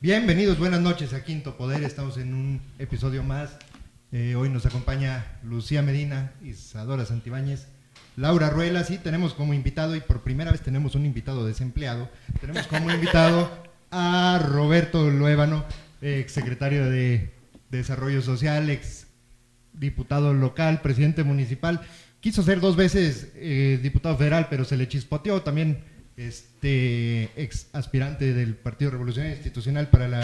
Bienvenidos, buenas noches a Quinto Poder. Estamos en un episodio más. Hoy nos acompaña Lucía Medina, Isadora Santibáñez, Laura Ruelas, y tenemos como invitado, y por primera vez tenemos un invitado desempleado, tenemos como invitado a Roberto Luébano, ex secretario de Desarrollo Social, ex diputado local, presidente municipal. Quiso ser 2 veces diputado federal, pero se le chispoteó. También ex aspirante del Partido Revolucionario Institucional para la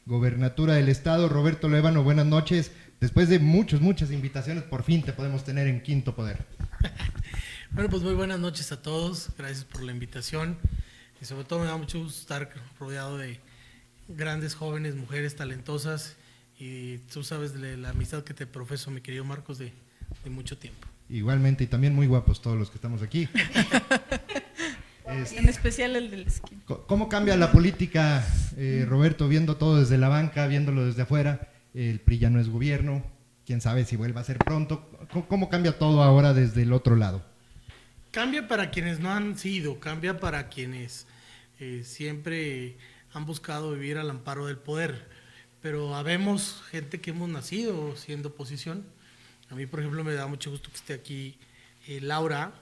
gobernatura del estado. Roberto Luébano, buenas noches. Después de muchas invitaciones, por fin te podemos tener en Quinto Poder. Bueno, pues muy buenas noches a todos. Gracias por la invitación. Y sobre todo me da mucho gusto estar rodeado de grandes jóvenes, mujeres talentosas. Y tú sabes de la amistad que te profeso, mi querido Marcos, de mucho tiempo. Igualmente, y también muy guapos todos los que estamos aquí. En especial el del esquí. ¿Cómo cambia la política, Roberto, viendo todo desde la banca, viéndolo desde afuera? El PRI ya no es gobierno, quién sabe si vuelva a ser pronto. ¿Cómo cambia todo ahora desde el otro lado? Cambia para quienes no han sido, cambia para quienes siempre han buscado vivir al amparo del poder. Pero habemos gente que hemos nacido siendo oposición. A mí, por ejemplo, me da mucho gusto que esté aquí Laura.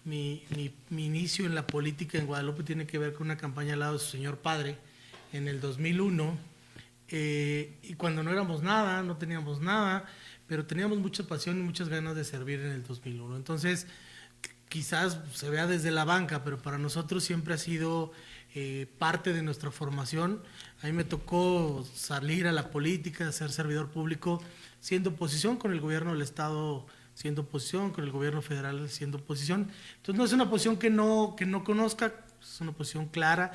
Mi inicio en la política en Guadalupe tiene que ver con una campaña al lado de su señor padre en el 2001, y cuando no éramos nada, no teníamos nada, pero teníamos mucha pasión y muchas ganas de servir en el 2001. Entonces, quizás se vea desde la banca, pero para nosotros siempre ha sido parte de nuestra formación. A mí me tocó salir a la política, ser servidor público, siendo oposición con el gobierno del estado, siendo oposición con el gobierno federal, siendo oposición. Entonces no es una posición que no conozca, es una posición clara,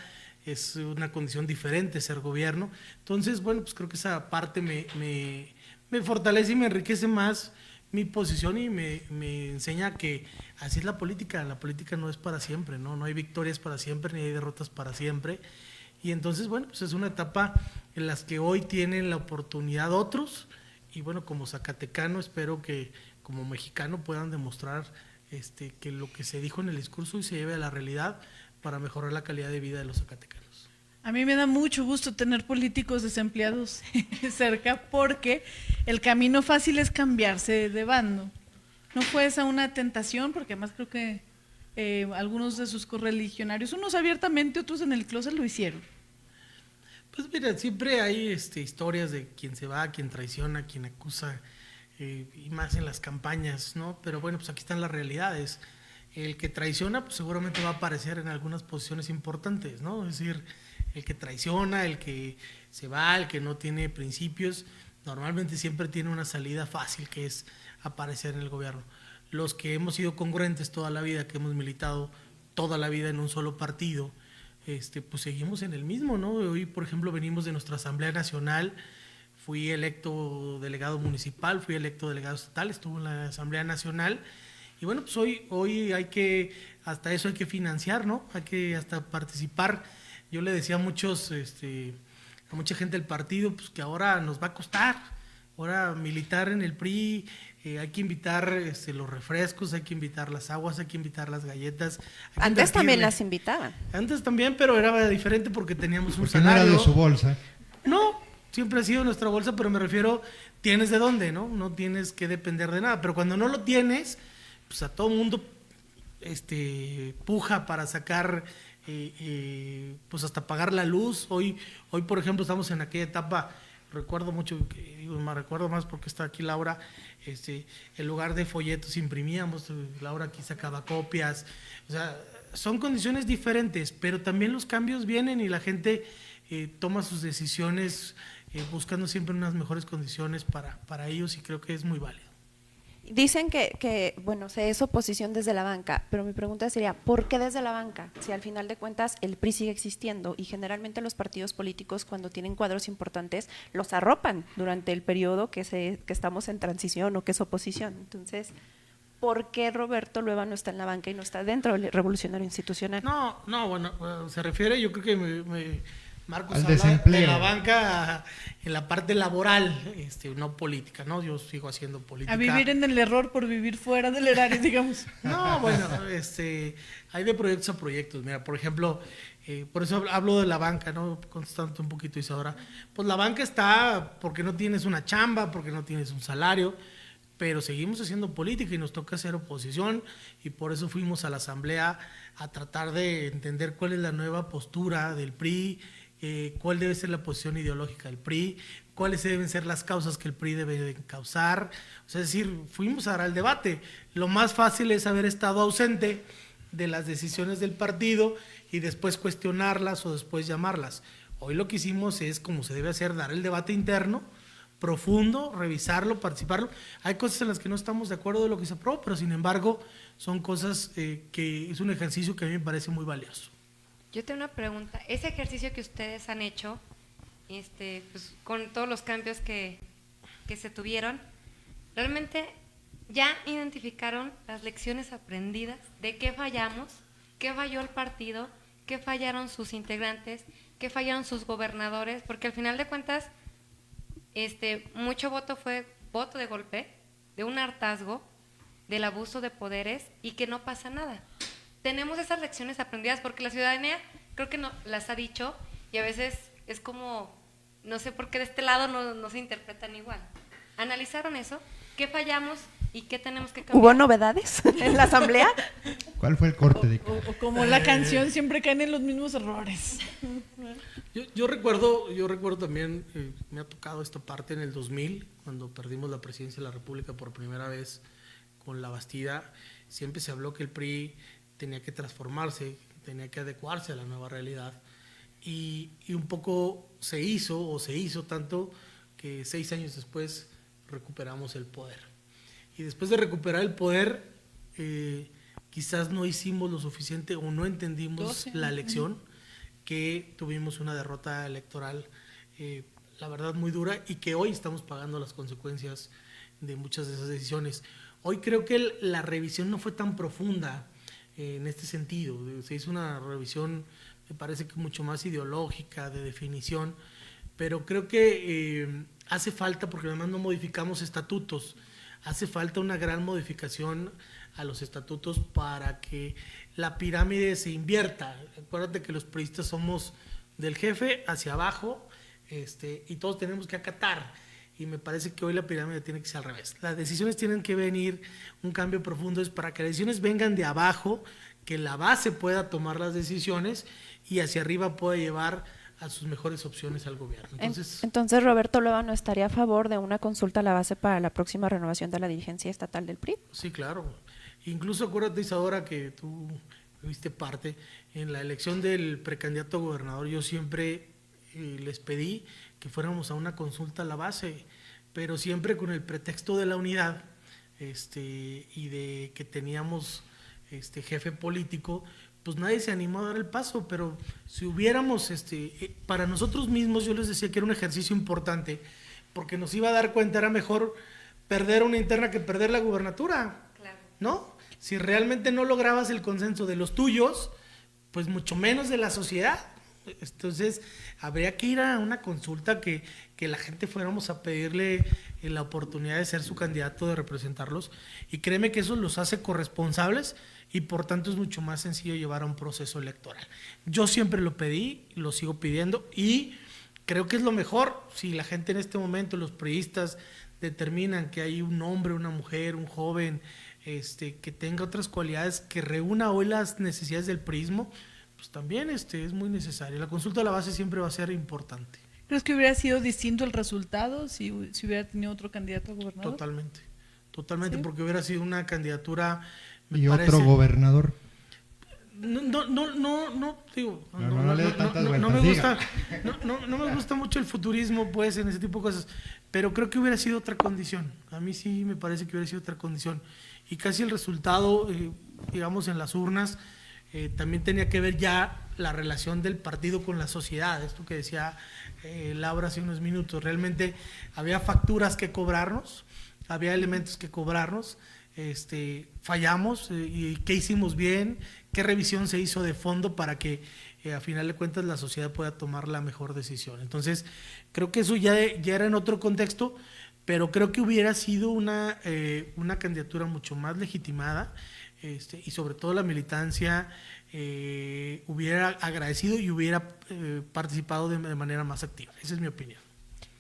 es una condición diferente ser gobierno. Entonces, bueno, pues creo que esa parte me fortalece y me enriquece más mi posición y me enseña que así es la política no es para siempre, no hay victorias para siempre ni hay derrotas para siempre. Y entonces, bueno, pues es una etapa en la que hoy tienen la oportunidad otros, y bueno, como zacatecano espero que como mexicano puedan demostrar que lo que se dijo en el discurso y se lleve a la realidad para mejorar la calidad de vida de los zacatecanos. A mí me da mucho gusto tener políticos desempleados cerca, porque el camino fácil es cambiarse de bando. ¿No fue esa una tentación? Porque además creo que algunos de sus correligionarios, unos abiertamente, otros en el closet, lo hicieron. Pues mira, siempre hay historias de quien se va, quien traiciona, quien acusa, y más en las campañas, ¿no? Pero bueno, pues aquí están las realidades. El que traiciona, pues seguramente va a aparecer en algunas posiciones importantes, ¿no? Es decir, el que traiciona, el que se va, el que no tiene principios, normalmente siempre tiene una salida fácil, que es aparecer en el gobierno. Los que hemos sido congruentes toda la vida, que hemos militado toda la vida en un solo partido, pues seguimos en el mismo, ¿no? Hoy, por ejemplo, venimos de nuestra Asamblea Nacional. Fui electo delegado municipal, fui electo delegado estatal, estuve en la Asamblea Nacional, y bueno, pues hoy hay que, hasta eso hay que financiar, ¿no? Hay que hasta participar. Yo le decía a a mucha gente del partido, pues que ahora nos va a costar, ahora militar en el PRI, hay que invitar los refrescos, hay que invitar las aguas, hay que invitar las galletas. Antes también las invitaban. Antes también, pero era diferente porque teníamos un Porque salario. no era de su bolsa. No, siempre ha sido nuestra bolsa, pero me refiero, tienes de dónde, ¿no? No tienes que depender de nada, pero cuando no lo tienes, pues a todo mundo puja para sacar, pues hasta pagar la luz. Hoy, por ejemplo, estamos en aquella etapa, recuerdo mucho, me recuerdo más porque está aquí Laura, en lugar de folletos imprimíamos, Laura aquí sacaba copias, o sea, son condiciones diferentes, pero también los cambios vienen y la gente toma sus decisiones buscando siempre unas mejores condiciones para ellos, y creo que es muy válido. Dicen que, bueno, se es oposición desde la banca, pero mi pregunta sería, ¿por qué desde la banca? Si al final de cuentas el PRI sigue existiendo y generalmente los partidos políticos, cuando tienen cuadros importantes, los arropan durante el periodo que estamos en transición o que es oposición. Entonces, ¿por qué Roberto Luébano está en la banca y no está dentro del Revolucionario Institucional? No, bueno, se refiere, yo creo que Marcos al habla desempleo de la banca en la parte laboral, no política, ¿no? Yo sigo haciendo política. A vivir en el error por vivir fuera del erario, digamos. No, bueno, hay de proyectos a proyectos. Mira, por ejemplo, Por eso hablo de la banca, ¿no? Contestando un poquito, Isadora. Pues la banca está porque no tienes una chamba, porque no tienes un salario, pero seguimos haciendo política y nos toca hacer oposición, y por eso fuimos a la asamblea a tratar de entender cuál es la nueva postura del PRI, cuál debe ser la posición ideológica del PRI, cuáles deben ser las causas que el PRI debe de encauzar. O sea, es decir, fuimos a dar el debate. Lo más fácil es haber estado ausente de las decisiones del partido y después cuestionarlas o después llamarlas. Hoy lo que hicimos es, como se debe hacer, dar el debate interno, profundo, revisarlo, participarlo. Hay cosas en las que no estamos de acuerdo de lo que se aprobó, pero sin embargo son cosas que es un ejercicio que a mí me parece muy valioso. Yo tengo una pregunta. Ese ejercicio que ustedes han hecho, pues, con todos los cambios que se tuvieron, ¿realmente ya identificaron las lecciones aprendidas de qué fallamos, qué falló el partido, qué fallaron sus integrantes, qué fallaron sus gobernadores? Porque al final de cuentas, mucho voto fue voto de golpe, de un hartazgo, del abuso de poderes y que no pasa nada. Tenemos esas lecciones aprendidas porque la ciudadanía creo que no las ha dicho y a veces es como, no sé por qué de este lado no se interpretan igual. ¿Analizaron eso? ¿Qué fallamos y qué tenemos que cambiar? ¿Hubo novedades en la asamblea? ¿Cuál fue el corte de O como la canción, siempre caen en los mismos errores. Yo recuerdo también, me ha tocado esta parte en el 2000, cuando perdimos la presidencia de la República por primera vez con la Bastida. Siempre se habló que el PRI tenía que transformarse, tenía que adecuarse a la nueva realidad, y un poco se hizo tanto que 6 años después recuperamos el poder. Y después de recuperar el poder, quizás no hicimos lo suficiente o no entendimos la lección, que tuvimos una derrota electoral, la verdad muy dura, y que hoy estamos pagando las consecuencias de muchas de esas decisiones. Hoy creo que la revisión no fue tan profunda en este sentido. Se hizo una revisión, me parece que mucho más ideológica, de definición, pero creo que hace falta, porque además no modificamos estatutos, hace falta una gran modificación a los estatutos para que la pirámide se invierta. Acuérdate que los priistas somos del jefe hacia abajo, y todos tenemos que acatar. Y me parece que hoy la pirámide tiene que ser al revés. Las decisiones tienen que venir, un cambio profundo es para que las decisiones vengan de abajo, que la base pueda tomar las decisiones y hacia arriba pueda llevar a sus mejores opciones al gobierno. Entonces, Roberto Loba no estaría a favor de una consulta a la base para la próxima renovación de la dirigencia estatal del PRI. Sí, claro. Incluso acuérdate, Isadora, que tú fuiste parte en la elección del precandidato a gobernador. Yo siempre les pedí que fuéramos a una consulta a la base, pero siempre con el pretexto de la unidad, y de que teníamos jefe político, pues nadie se animó a dar el paso. Pero si hubiéramos, para nosotros mismos, yo les decía que era un ejercicio importante, porque nos iba a dar cuenta, era mejor perder una interna que perder la gubernatura, Claro. ¿no? Si realmente no lograbas el consenso de los tuyos, pues mucho menos de la sociedad. Entonces, habría que ir a una consulta que la gente fuéramos a pedirle la oportunidad de ser su candidato, de representarlos, y créeme que eso los hace corresponsables y por tanto es mucho más sencillo llevar a un proceso electoral. Yo siempre lo pedí, lo sigo pidiendo y creo que es lo mejor. Si la gente en este momento, los priistas, determinan que hay un hombre, una mujer, un joven, que tenga otras cualidades, que reúna hoy las necesidades del priismo, pues también es muy necesario. La consulta a la base siempre va a ser importante. ¿Crees que hubiera sido distinto el resultado si hubiera tenido otro candidato a gobernador? Totalmente, ¿Sí? Porque hubiera sido una candidatura, y otro gobernador. Digo, No le doy tantas vueltas, no me diga. gusta, no me gusta mucho el futurismo, pues, en ese tipo de cosas, pero creo que hubiera sido otra condición. A mí sí me parece que hubiera sido otra condición, y casi el resultado, digamos, en las urnas, también tenía que ver ya la relación del partido con la sociedad. Esto que decía Laura hace unos minutos, realmente había facturas que cobrarnos, había elementos que cobrarnos, fallamos, y qué hicimos bien, qué revisión se hizo de fondo para que a final de cuentas la sociedad pueda tomar la mejor decisión. Entonces creo que eso ya era en otro contexto, pero creo que hubiera sido una candidatura mucho más legitimada, y sobre todo la militancia hubiera agradecido y hubiera participado de manera más activa. Esa es mi opinión.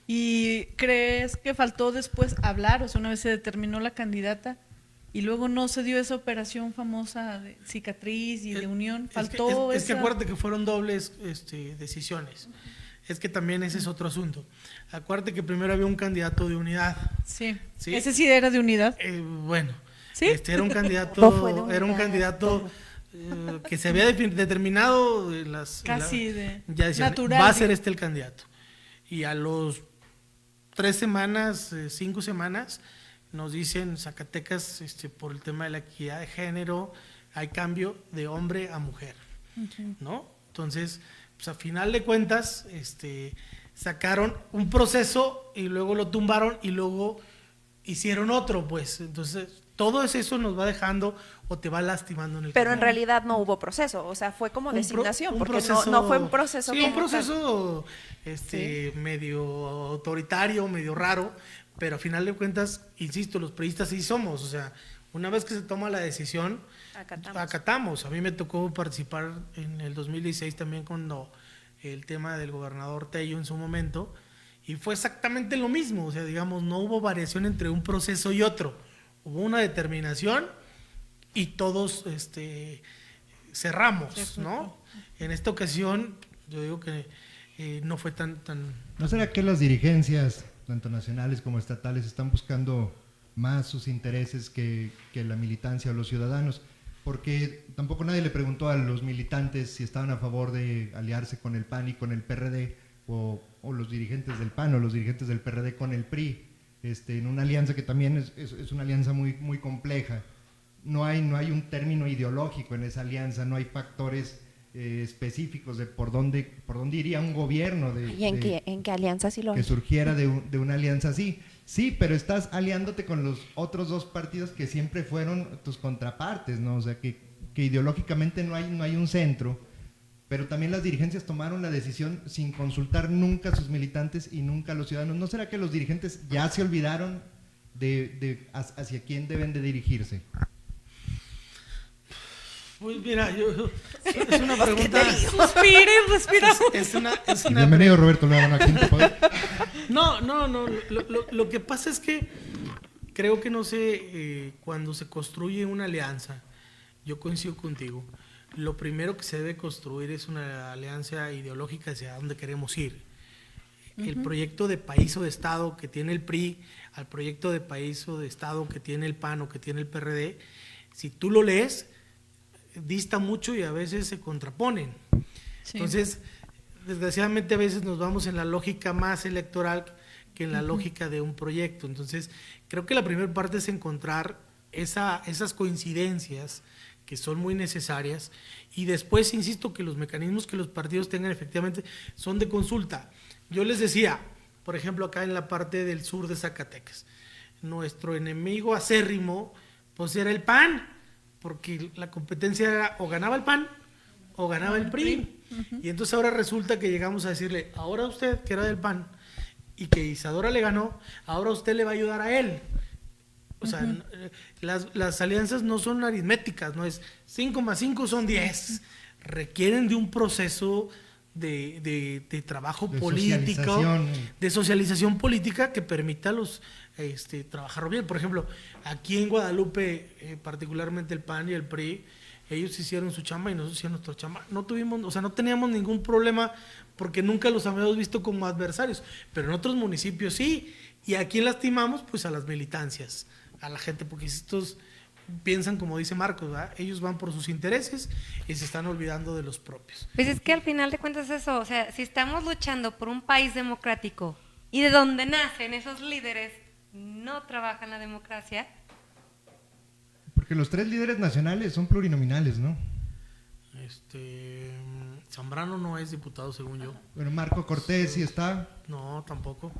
¿Y crees que faltó después hablar? O sea, una vez se determinó la candidata y luego no se dio esa operación famosa de cicatriz y de unión. Faltó es que esa... acuérdate que fueron dobles decisiones. Es que también ese es otro asunto. Acuérdate que primero había un candidato de unidad. Sí. ¿Sí? Ese sí era de unidad. Bueno, ¿Sí? era un No fue de candidato, unidad, era un candidato que se había determinado en Casi de ya decían, natural. va a ser este el candidato. Y a los 3 semanas, 5 semanas, nos dicen Zacatecas, por el tema de la equidad de género, hay cambio de hombre a mujer, ¿no? Entonces, pues a final de cuentas, sacaron un proceso y luego lo tumbaron y luego hicieron otro, pues. Entonces, todo eso nos va dejando o te va lastimando en el Pero en camino. realidad no hubo proceso, o sea, fue como designación, un porque proceso- no fue un proceso. Sí, un como tal. proceso medio autoritario, medio raro, pero a final de cuentas, insisto, los priistas sí somos, o sea, una vez que se toma la decisión, acatamos. A mí me tocó participar en el 2016 también cuando el tema del gobernador Tello en su momento, y fue exactamente lo mismo, o sea, digamos, no hubo variación entre un proceso y otro, hubo una determinación y todos cerramos, ¿no? En esta ocasión, yo digo que no fue tan... ¿No será que las dirigencias, tanto nacionales como estatales, están buscando más sus intereses que la militancia o los ciudadanos? Porque tampoco nadie le preguntó a los militantes si estaban a favor de aliarse con el PAN y con el PRD, o los dirigentes del PAN o los dirigentes del PRD con el PRI, en una alianza que también es una alianza muy, muy compleja. No hay un término ideológico en esa alianza, no hay factores específicos de por dónde iría un gobierno ¿Y en qué alianza sí lo que hay? surgiera de una alianza así. Sí, pero estás aliándote con los otros dos partidos que siempre fueron tus contrapartes, ¿no? O sea, que ideológicamente no hay un centro, pero también las dirigencias tomaron la decisión sin consultar nunca a sus militantes y nunca a los ciudadanos. ¿No será que los dirigentes ya se olvidaron hacia quién deben de dirigirse? Pues mira, es una pregunta... Suspira y respira. Es una Bienvenido, Roberto León, a Quinto Poder. No, lo que pasa es que creo que no sé, cuando se construye una alianza, yo coincido contigo, lo primero que se debe construir es una alianza ideológica hacia dónde queremos ir. El proyecto de país o de Estado que tiene el PRI, al proyecto de país o de Estado que tiene el PAN o que tiene el PRD, si tú lo lees, dista mucho y a veces se contraponen. Sí. Entonces, desgraciadamente a veces nos vamos en la lógica más electoral que en la lógica de un proyecto. Entonces, creo que la primera parte es encontrar esas coincidencias que son muy necesarias, y después, insisto, que los mecanismos que los partidos tengan efectivamente son de consulta. Yo les decía, por ejemplo, acá en la parte del sur de Zacatecas, nuestro enemigo acérrimo pues era el PAN, porque la competencia era o ganaba el PAN o ganaba el PRI. Y entonces ahora resulta que llegamos a decirle, ahora usted, que era del PAN, y que Isadora le ganó, ahora usted le va a ayudar a él. O sea, las alianzas no son aritméticas, no es 5 más 5 son 10. Requieren de un proceso de trabajo político, de socialización política que permita a los trabajar bien. Por ejemplo, aquí en Guadalupe, particularmente el PAN y el PRI, ellos hicieron su chamba y nosotros hicimos nuestra chamba. No teníamos ningún problema porque nunca los habíamos visto como adversarios, pero en otros municipios sí. ¿Y a quién lastimamos? Pues a las militancias, a la gente, porque estos piensan como dice Marcos, ¿verdad? Ellos van por sus intereses y se están olvidando de los propios. Pues es que al final de cuentas eso, o sea, si estamos luchando por un país democrático y de donde nacen esos líderes no trabajan la democracia. Porque los 3 líderes nacionales son plurinominales, ¿no? Zambrano no es diputado, según yo. Bueno, Marco Cortés sí está. No, tampoco.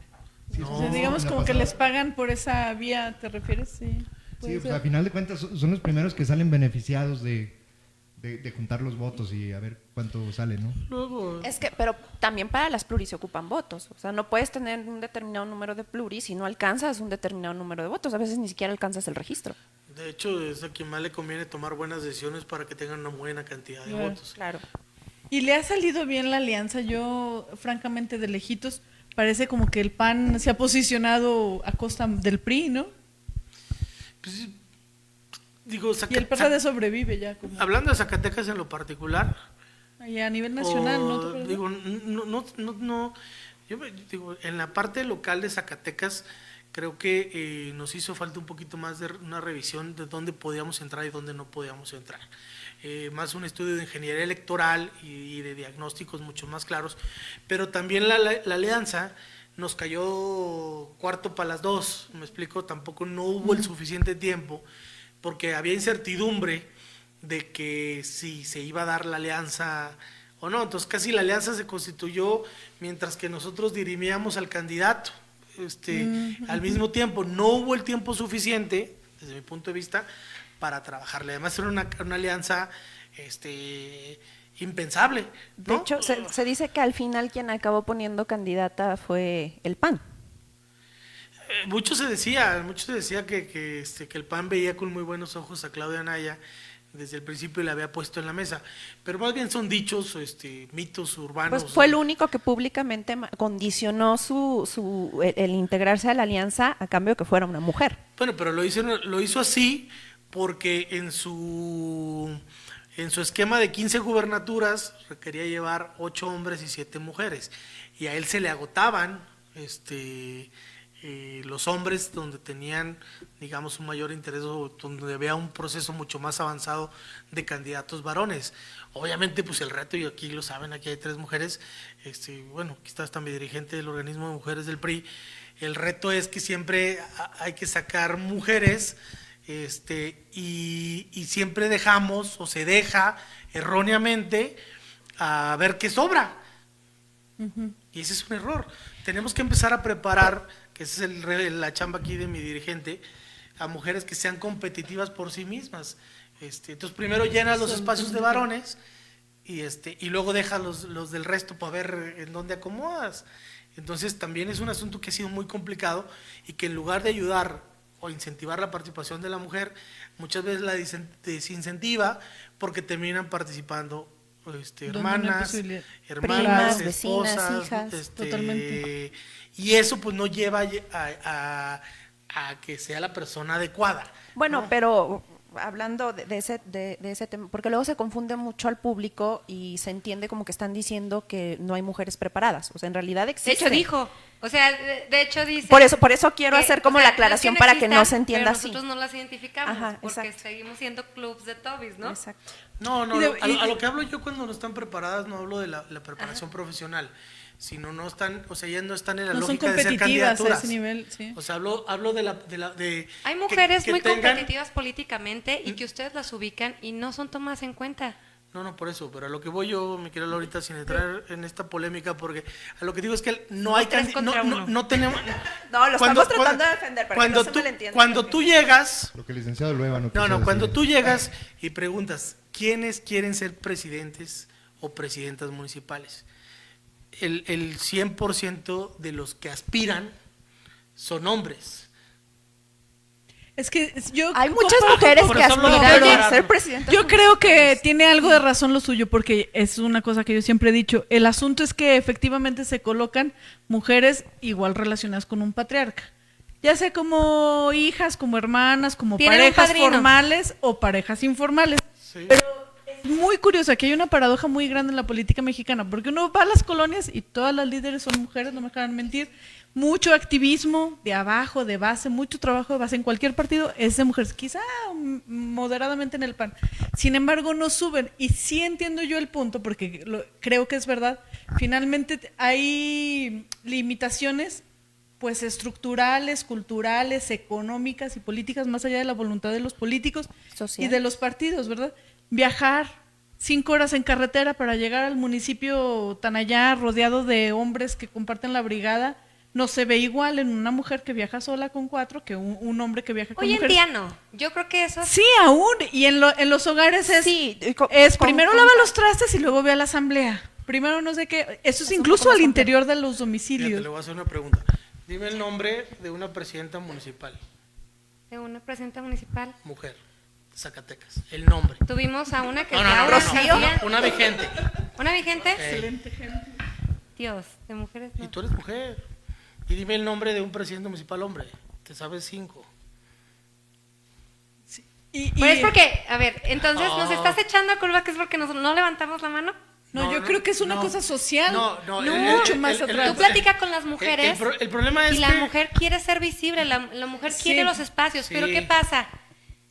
Sí, O sea, digamos como que les pagan por esa vía, ¿te refieres? Sí. Sí, pues a final de cuentas son los primeros que salen beneficiados de juntar los votos y a ver cuánto sale, ¿no? Luego, Es que, pero también para las pluris se ocupan votos. O sea, no puedes tener un determinado número de pluris si no alcanzas un determinado número de votos. A veces ni siquiera alcanzas el registro. De hecho, es a quien más le conviene tomar buenas decisiones para que tengan una buena cantidad de Claro. votos. Claro. Y le ha salido bien la alianza. Yo, francamente, de lejitos, parece como que el PAN se ha posicionado a costa del PRI, ¿no? Pues, digo, Y el PRD sobrevive ya. Como, hablando de Zacatecas en lo particular, y a nivel nacional, ¿no? ¿Te o, acuerdas? digo, no, digo, en la parte local de Zacatecas creo que nos hizo falta un poquito más de una revisión de dónde podíamos entrar y dónde no podíamos entrar. Más un estudio de ingeniería electoral y de diagnósticos mucho más claros, pero también la alianza nos cayó cuarto para las 2, me explico, tampoco no hubo el suficiente tiempo porque había incertidumbre de que si se iba a dar la alianza o no, entonces casi la alianza se constituyó mientras que nosotros dirimíamos al candidato. Al mismo tiempo no hubo el tiempo suficiente, desde mi punto de vista, para trabajarle. Además era una alianza impensable, De ¿no? hecho, se dice que al final quien acabó poniendo candidata fue el PAN. Mucho se decía que el PAN veía con muy buenos ojos a Claudia Anaya desde el principio y la había puesto en la mesa, pero más bien son dichos, mitos urbanos. Pues fue el único que públicamente condicionó el integrarse a la alianza a cambio de que fuera una mujer. Bueno, pero lo hizo así porque en su esquema de 15 gubernaturas requería llevar 8 hombres y 7 mujeres, y a él se le agotaban los hombres donde tenían, digamos, un mayor interés o donde había un proceso mucho más avanzado de candidatos varones. Obviamente, pues el reto, y aquí lo saben, aquí hay 3 mujeres, bueno, aquí está hasta mi dirigente del organismo de mujeres del PRI, el reto es que siempre hay que sacar mujeres, y siempre dejamos o se deja erróneamente a ver qué sobra. Y ese es un error. Tenemos que empezar a preparar, que esa es la chamba aquí de mi dirigente, a mujeres que sean competitivas por sí mismas. Entonces primero llenas los espacios de varones y luego deja los del resto para ver en dónde acomodas. Entonces también es un asunto que ha sido muy complicado y que en lugar de ayudar o incentivar la participación de la mujer, muchas veces la desincentiva porque terminan participando hermanas, Primas, esposas, vecinas, hijas, totalmente. Y eso pues no lleva a que sea la persona adecuada. Bueno, ¿no? pero hablando de ese tema, porque luego se confunde mucho al público y se entiende como que están diciendo que no hay mujeres preparadas. O sea, en realidad De existe. hecho dijo, o sea, de hecho dice... Por eso quiero que, hacer como o sea, la aclaración no es para que no existan, se entienda pero así. nosotros no las identificamos, Ajá, porque exacto. seguimos siendo clubs de Tobis, ¿no? Exacto. No, Y a lo que hablo yo cuando no están preparadas, no hablo de la preparación profesional, sino no están, o sea, ellas no están en la No son lógica de ser competitivas a candidaturas. ese nivel, sí. O sea, hablo de Hay mujeres que muy tengan- competitivas políticamente y que ustedes las ubican y no son tomadas en cuenta. No, por eso, pero a lo que voy yo, me quiero ahorita sin entrar en esta polémica, porque a lo que digo es que no hay tres contra uno. no tenemos... No, lo estamos tratando de defender, pero que no se malentienda. Cuando tú llegas... Lo que el licenciado Lueva no quiso cuando decir. tú llegas y preguntas, ¿quiénes quieren ser presidentes o presidentas municipales? El 100% de los que aspiran son hombres. Es que yo Hay muchas comparto- mujeres por que eso hablo de aspiran a aclarar. ser presidentas. Yo creo que tiene algo de razón lo suyo, porque es una cosa que yo siempre he dicho. El asunto es que efectivamente se colocan mujeres igual relacionadas con un patriarca. Ya sea como hijas, como hermanas, como Tienen un parejas padrino. formales o parejas informales. Sí. Pero es muy curioso, aquí hay una paradoja muy grande en la política mexicana, porque uno va a las colonias y todas las líderes son mujeres, no me dejan mentir. Mucho activismo de abajo, de base, mucho trabajo de base en cualquier partido es de mujeres, quizá moderadamente en el PAN. Sin embargo, no suben. Y sí entiendo yo el punto, porque creo que es verdad. Finalmente hay limitaciones pues estructurales, culturales, económicas y políticas más allá de la voluntad de los políticos Sociales. y de los partidos, ¿verdad? Viajar 5 horas en carretera para llegar al municipio tan allá, rodeado de hombres que comparten la brigada, no se ve igual en una mujer que viaja sola con 4 que un hombre que viaja con Hoy en mujeres. día no. Yo creo que eso... Sí, aún. Y en los hogares es, Sí, primero lava los trastes y luego ve a la asamblea. Primero no sé qué. Eso es un incluso poco más al interior de los Fíjate, domicilios. le voy a hacer una pregunta. Dime el nombre de una presidenta municipal. de una presidenta municipal? Mujer, Zacatecas. El nombre. Tuvimos a una que No, es no, no, Laura no, García. una vigente. ¿Una vigente? Excelente gente. Dios, de mujeres Y no. tú eres mujer. Y dime el nombre de un presidente municipal hombre. Te sabes 5. Pues es porque, a ver, entonces nos Oh. estás echando a culpa que es porque no levantamos la mano. No, No, yo no, creo que es una no. cosa social. No, mucho más atrás. Tú platica con las mujeres El problema es y la que mujer quiere ser visible, la mujer Sí. quiere los espacios, pero Sí. ¿qué pasa?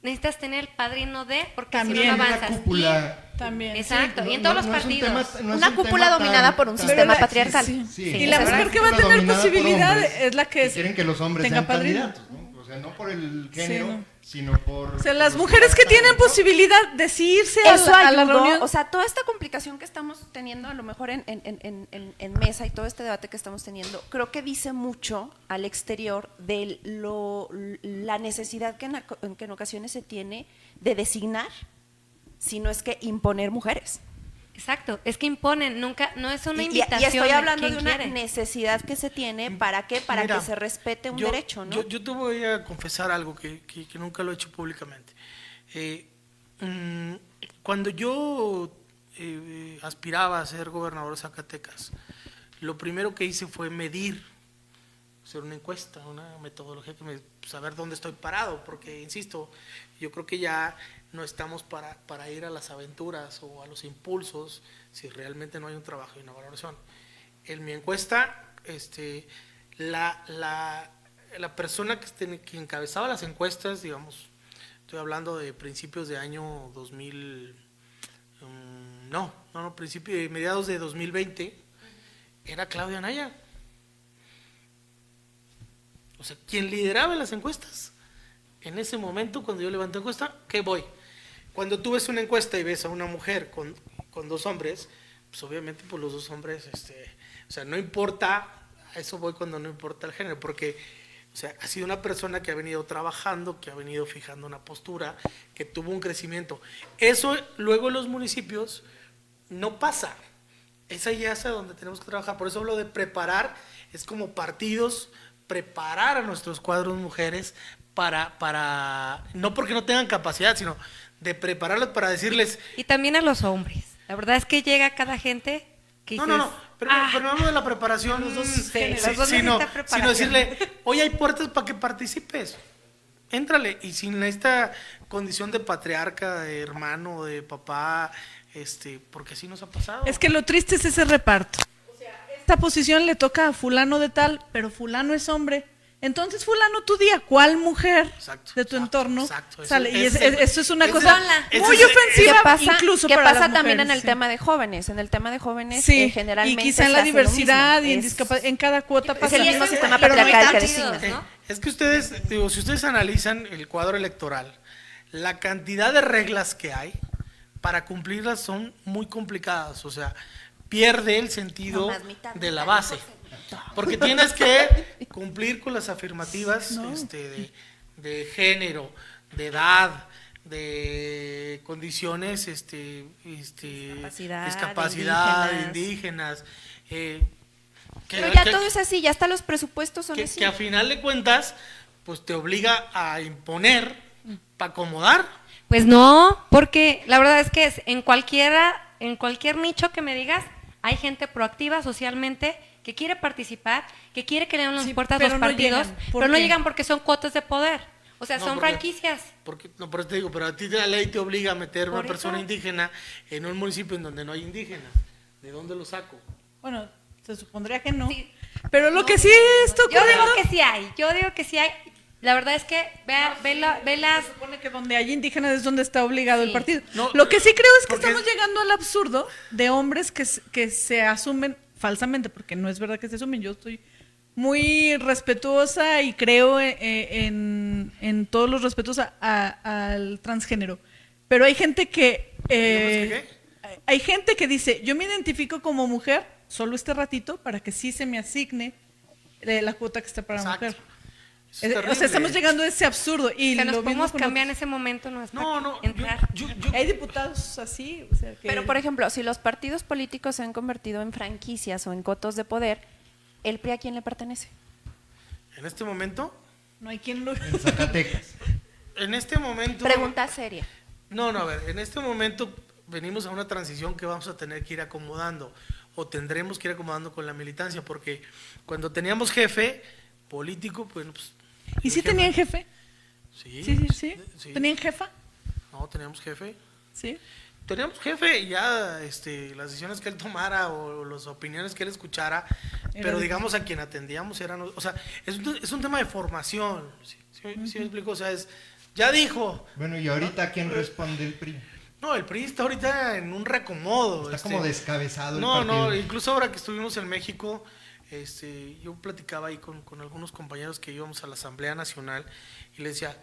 Necesitas tener el padrino de, porque si no, También. no Una avanzas. cúpula. También. Exacto, Sí, y en todos los no es un partidos. tema- no es Una un cúpula tema dominada tan- por un tan- sistema Sí, patriarcal. sí. Sí, Y la o sea, mujer que es va a pura tener dominada por posibilidad hombres es la que quieren que los hombres tenga sean padrino. candidatos, ¿no? O sea, no por el Sí, género, no. sino por... O sea, las por los mujeres que tienen talentos. posibilidad de sí irse Eso a la ayudó, reunión. o sea, toda esta complicación que estamos teniendo a lo mejor en mesa y todo este debate que estamos teniendo, creo que dice mucho al exterior de la necesidad que en ocasiones se tiene de designar, si no es que imponer mujeres. Exacto, es que imponen, nunca, no es una Y invitación. estoy hablando quien de una quiere. necesidad que se tiene, ¿para qué? Para Mira, que se respete un yo- derecho, ¿no? Yo te voy a confesar algo que nunca lo he hecho públicamente. Cuando yo aspiraba a ser gobernador de Zacatecas, lo primero que hice fue medir, hacer una encuesta, una metodología saber dónde estoy parado, porque, insisto, yo creo que ya no estamos para ir a las aventuras o a los impulsos si realmente no hay un trabajo y una valoración. En mi encuesta, la persona que encabezaba las encuestas, digamos, estoy hablando de principios de año 2000, mediados de 2020, era Claudia Anaya. O sea, quien lideraba las encuestas. En ese momento, cuando yo levanté encuesta, ¿qué voy? Cuando tú ves una encuesta y ves a una mujer con dos hombres, pues obviamente pues los dos hombres, o sea, no importa, a eso voy cuando no importa el género, porque, o sea, ha sido una persona que ha venido trabajando, que ha venido fijando una postura, que tuvo un crecimiento. Eso luego en los municipios no pasa. Es ahí hacia donde tenemos que trabajar. Por eso hablo de preparar, es como partidos, preparar a nuestros cuadros mujeres para no porque no tengan capacidad, sino de prepararlos para decirles, Y también a los hombres. La verdad es que llega cada gente que no, dices, no, pero no hablo de la preparación, Los dos sí, géneros. Los dos sino necesitan preparación. decirle, hoy hay puertas para que participes, éntrale, y sin esta condición de patriarca, de hermano, de papá, porque así nos ha pasado. Es que lo triste es ese reparto. O sea, esta posición le toca a fulano de tal, pero fulano es hombre. Entonces, fulano, tú di a cuál mujer Exacto, de tu exacto, entorno exacto. sale. Y Ese- eso es una ese- cosa ese- muy ese- ofensiva, ¿Qué pasa, incluso qué para pasa las también en mujeres, el tema de jóvenes? En el tema de jóvenes sí, generalmente y quizá en se la hace lo diversidad mismo. y en discapacidad, en cada cuota pasa el lo mismo mismo. sistema Pero no hay patriarcal que tantos. designa. ¿no? Es que ustedes, si ustedes analizan el cuadro electoral, la cantidad de reglas que hay para cumplirlas son muy complicadas, o sea, pierde el sentido Nomás mitad, de la mitad, base, porque tienes que cumplir con las afirmativas de género, de edad, de condiciones, discapacidad, indígenas, Pero ya todo es así, ya hasta los presupuestos son así. que a final de cuentas, pues te obliga a imponer para acomodar. Pues no, porque la verdad es que en cualquier nicho que me digas, hay gente proactiva socialmente que quiere participar, que quiere que le den las Sí, puertas a pero los no partidos, llegan. ¿Por pero no qué? llegan porque son cuotas de poder. O sea, No, son porque- franquicias. No, por eso te digo, pero a ti la ley te obliga a meter Por una persona eso. indígena en un municipio en donde no hay indígenas. ¿De dónde lo saco? Bueno, se supondría que no. Sí. Pero lo que sí está Yo ocurriendo... digo que sí hay, La verdad es que ve las... Se supone que donde hay indígenas es donde está obligado el Sí. partido. No, Lo que sí creo es que porque- estamos llegando al absurdo de hombres que se asumen falsamente, porque no es verdad que se asumen. Yo estoy muy respetuosa y creo en todos los respetos al transgénero. Pero hay gente que... hay gente que dice, yo me identifico como mujer solo este ratito para que sí se me asigne la cuota que está para la Exacto. mujer. Eso es O terrible. sea, estamos llegando a ese absurdo. Y que nos lo mismo podemos con cambiar en los- ese momento, no es para No, no, entrar. Hay diputados así, o sea, que... Pero, por ejemplo, si los partidos políticos se han convertido en franquicias o en cotos de poder, ¿el PRI a quién le pertenece? En este momento, no hay quien lo... En Zacatecas. en este momento... Pregunta seria. No, a ver, en este momento venimos a una transición que vamos a tener que ir acomodando, o tendremos que ir acomodando con la militancia, porque cuando teníamos jefe político, pues... ¿Y sí tenían jefe? Sí. Sí. ¿Tenían jefa? No, teníamos jefe. Sí. Teníamos jefe y ya las decisiones que él tomara o las opiniones que él escuchara, pero digamos a quien atendíamos eran, o sea, es un tema de formación, ¿sí me explico? O sea, ya dijo. Bueno, y ahorita ¿quién responde el PRI? No, el PRI está ahorita en un reacomodo. Está como descabezado el No, partido. incluso ahora que estuvimos en México, yo platicaba ahí con algunos compañeros que íbamos a la Asamblea Nacional y les decía,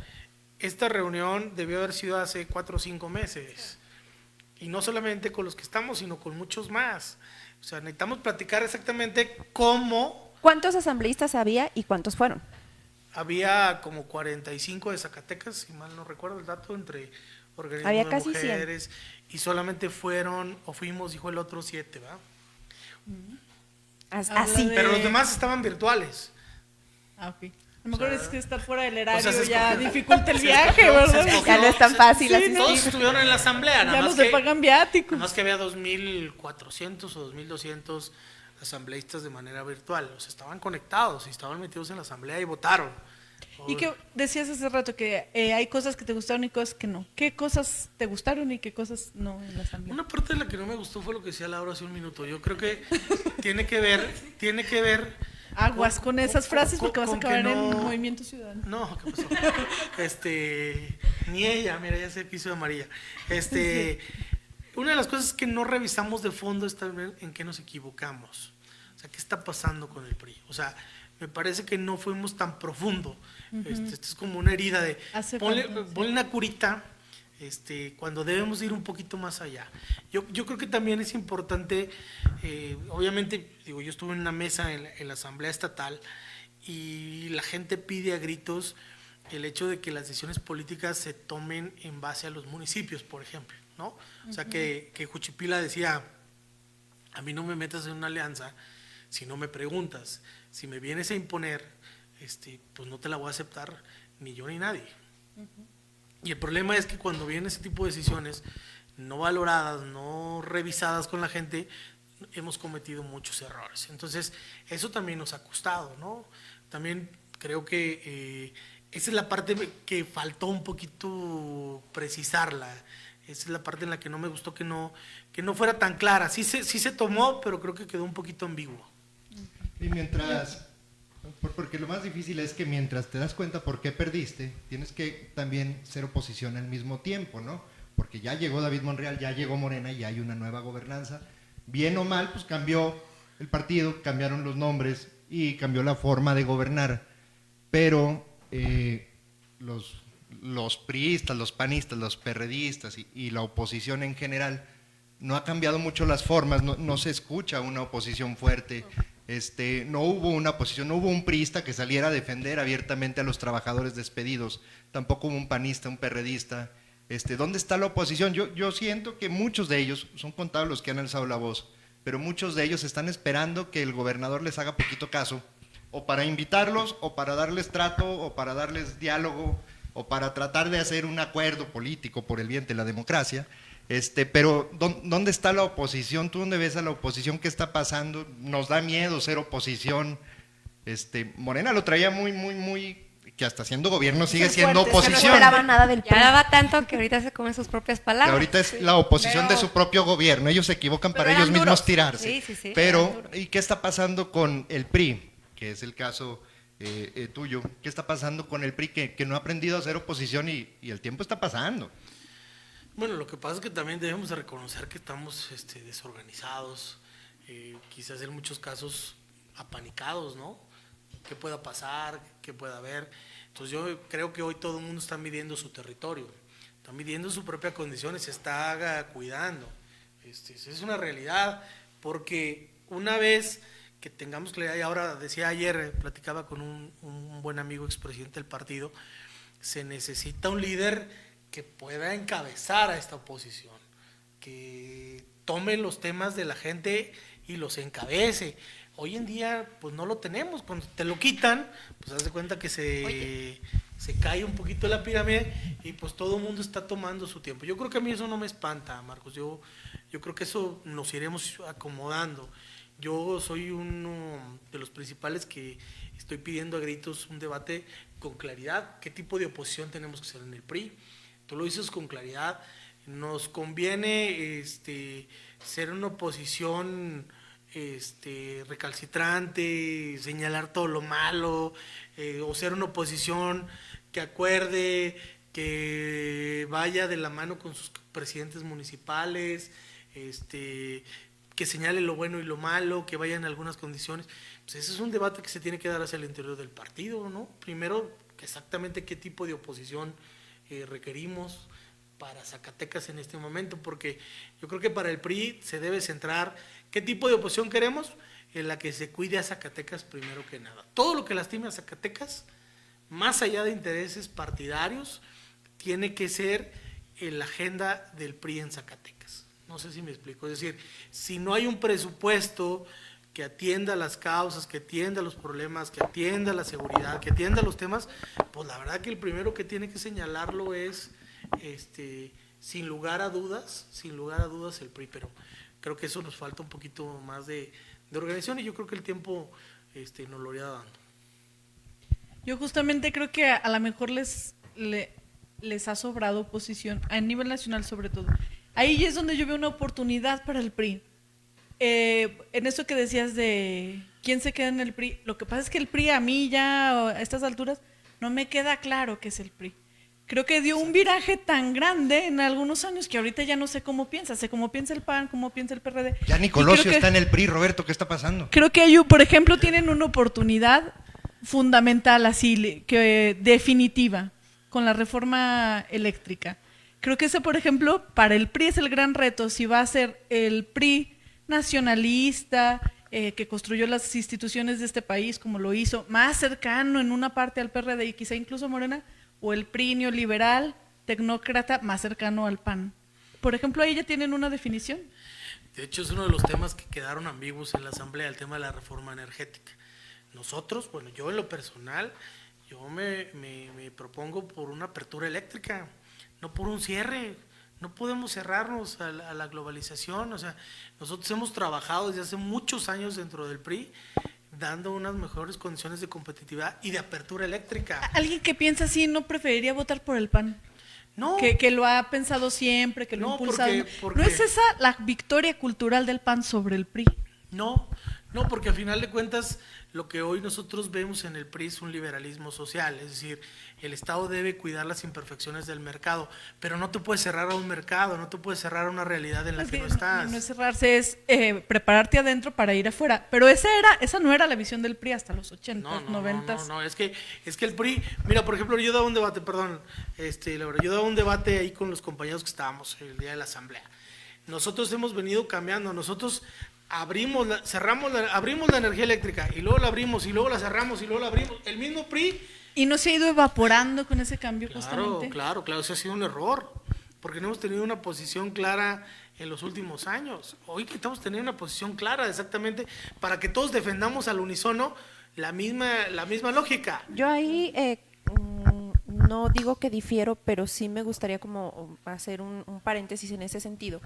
esta reunión debió haber sido hace 4 o 5 meses. Y no solamente con los que estamos, sino con muchos más. O sea, necesitamos platicar exactamente cómo. ¿Cuántos asambleístas había y cuántos fueron? Había como 45 de Zacatecas, si mal no recuerdo el dato, entre organismos Había de casi mujeres, y solamente fuimos, dijo el otro, 7, ¿va? Así. Pero los demás estaban virtuales. Ah, ok. A lo mejor es que estar fuera del horario se ya escogió- dificulta el se viaje, escogió- ¿verdad? se escogió- Ya no es tan fácil así. Todos estuvieron en la asamblea, Ya nada no más se que, pagan viáticos. nada más que había 2.400 o 2.200 asambleístas de manera virtual. O sea, estaban conectados y estaban metidos en la asamblea y votaron. Y que decías hace rato que hay cosas que te gustaron y cosas que no. ¿Qué cosas te gustaron y qué cosas no en la asamblea? Una parte de la que no me gustó fue lo que decía Laura hace un minuto. Yo creo que tiene que ver Aguas con esas frases porque vas a con que acabar no- en Movimiento Ciudadano. No, ¿qué pasó? Ni ella, mira, ya se quiso de amarilla. Una de las cosas que no revisamos de fondo es también en qué nos equivocamos. O sea, ¿qué está pasando con el PRI? O sea, me parece que no fuimos tan profundo. Esto es como una herida de Hace ponle falta, sí. una curita, cuando debemos ir un poquito más allá. Yo creo que también es importante, obviamente, digo, yo estuve en una mesa en la Asamblea Estatal y la gente pide a gritos el hecho de que las decisiones políticas se tomen en base a los municipios, por ejemplo, ¿no? O sea, que Juchipila decía, a mí no me metas en una alianza si no me preguntas. Si me vienes a imponer, pues no te la voy a aceptar ni yo ni nadie. Y el problema es que cuando vienen ese tipo de decisiones no valoradas, no revisadas con la gente, hemos cometido muchos errores. Entonces, eso también nos ha costado, ¿no? También creo que esa es la parte que faltó un poquito precisarla. Esa es la parte en la que no me gustó que no fuera tan clara. Sí se tomó, pero creo que quedó un poquito ambiguo. Y porque lo más difícil es que mientras te das cuenta por qué perdiste, tienes que también ser oposición al mismo tiempo, ¿no? Porque ya llegó David Monreal, ya llegó Morena y ya hay una nueva gobernanza. Bien o mal, pues cambió el partido, cambiaron los nombres y cambió la forma de gobernar. Pero los priistas, los panistas, los perredistas y la oposición en general, no ha cambiado mucho las formas, no se escucha una oposición fuerte. No hubo una oposición, no hubo un priista que saliera a defender abiertamente a los trabajadores despedidos, tampoco hubo un panista, un perredista. ¿Dónde está la oposición? Yo siento que muchos de ellos, son contados los que han alzado la voz, pero muchos de ellos están esperando que el gobernador les haga poquito caso, o para invitarlos, o para darles trato, o para darles diálogo, o para tratar de hacer un acuerdo político por el bien de la democracia. Pero ¿dónde está la oposición? ¿Tú dónde ves a la oposición? ¿Qué está pasando? Nos da miedo ser oposición. Morena lo traía muy, que hasta siendo gobierno sigue siendo fuertes, que no oposición. esperaba nada del Ya PRI. daba tanto que ahorita se comen sus propias Que palabras. ahorita es la oposición Pero- de su propio gobierno. Ellos se equivocan pero para ellos eran mismos duros. tirarse. Sí. Pero, ¿y qué está pasando con el PRI? Que es el caso tuyo. ¿Qué está pasando con el PRI que no ha aprendido a hacer oposición y el tiempo está pasando? Bueno, lo que pasa es que también debemos de reconocer que estamos desorganizados, quizás en muchos casos apanicados, ¿no? ¿Qué pueda pasar? ¿Qué pueda haber? Entonces yo creo que hoy todo el mundo está midiendo su territorio, está midiendo su propia condición y se está cuidando. Es una realidad, porque una vez que tengamos claridad, y ahora decía ayer, platicaba con un buen amigo expresidente del partido, se necesita un líder que pueda encabezar a esta oposición, que tome los temas de la gente y los encabece. Hoy en día, pues no lo tenemos. Cuando te lo quitan, pues haz de cuenta que se cae un poquito la pirámide y pues todo el mundo está tomando su tiempo. Yo creo que a mí eso no me espanta, Marcos. Yo creo que eso nos iremos acomodando. Yo soy uno de los principales que estoy pidiendo a gritos un debate con claridad. ¿Qué tipo de oposición tenemos que ser en el PRI? Tú lo dices con claridad. Nos conviene ser una oposición recalcitrante, señalar todo lo malo, o ser una oposición que acuerde, que vaya de la mano con sus presidentes municipales, que señale lo bueno y lo malo, que vaya en algunas condiciones. Pues ese es un debate que se tiene que dar hacia el interior del partido, ¿no? Primero, exactamente qué tipo de oposición requerimos para Zacatecas en este momento, porque yo creo que para el PRI se debe centrar qué tipo de oposición queremos, en la que se cuide a Zacatecas primero que nada. Todo lo que lastime a Zacatecas, más allá de intereses partidarios, tiene que ser en la agenda del PRI en Zacatecas. No sé si me explico. Es decir, si no hay un presupuesto que atienda las causas, que atienda los problemas, que atienda la seguridad, que atienda los temas, pues la verdad que el primero que tiene que señalarlo es, sin lugar a dudas el PRI, pero creo que eso nos falta un poquito más de organización y yo creo que el tiempo nos lo irá dando. Yo justamente creo que a lo mejor les ha sobrado oposición, a nivel nacional sobre todo. Ahí es donde yo veo una oportunidad para el PRI. En eso que decías de quién se queda en el PRI, lo que pasa es que el PRI a mí ya a estas alturas no me queda claro qué es el PRI. Creo que dio un viraje tan grande en algunos años que ahorita ya no sé cómo piensa. Sé cómo piensa el PAN, cómo piensa el PRD. Ya ni Colosio está en el PRI, Roberto, ¿qué está pasando? Creo que ellos, por ejemplo, tienen una oportunidad fundamental, así, que definitiva, con la reforma eléctrica. Creo que ese, por ejemplo, para el PRI es el gran reto, si va a ser el PRI nacionalista, que construyó las instituciones de este país, como lo hizo, más cercano en una parte al PRD y quizá incluso Morena, o el PRI neoliberal, tecnócrata, más cercano al PAN. Por ejemplo, ahí ya tienen una definición. De hecho, es uno de los temas que quedaron ambiguos en la Asamblea, el tema de la reforma energética. Nosotros, bueno, yo en lo personal, yo me propongo por una apertura eléctrica, no por un cierre. No podemos cerrarnos a la globalización. O sea, nosotros hemos trabajado desde hace muchos años dentro del PRI, dando unas mejores condiciones de competitividad y de apertura eléctrica. Alguien que piensa así no preferiría votar por el PAN. No. Que lo ha pensado siempre, que lo ha impulsado. Porque, ¿No es esa la victoria cultural del PAN sobre el PRI? No, porque a final de cuentas lo que hoy nosotros vemos en el PRI es un liberalismo social, es decir, el Estado debe cuidar las imperfecciones del mercado, pero no te puedes cerrar a un mercado, no te puedes cerrar a una realidad en la que no estás. No es cerrarse, es prepararte adentro para ir afuera, pero esa no era la visión del PRI hasta los 80, 90. No, es que el PRI, mira, por ejemplo, yo daba un debate, yo daba un debate ahí con los compañeros que estábamos el día de la Asamblea. Nosotros hemos venido cambiando, nosotros abrimos la energía eléctrica y luego la abrimos y luego la cerramos y luego la abrimos, el mismo PRI. Y no se ha ido evaporando con ese cambio justamente. Claro, eso ha sido un error, porque no hemos tenido una posición clara en los últimos años. Hoy que estamos teniendo una posición clara exactamente para que todos defendamos al unísono la misma lógica. Yo ahí no digo que difiero, pero sí me gustaría como hacer un paréntesis en ese sentido,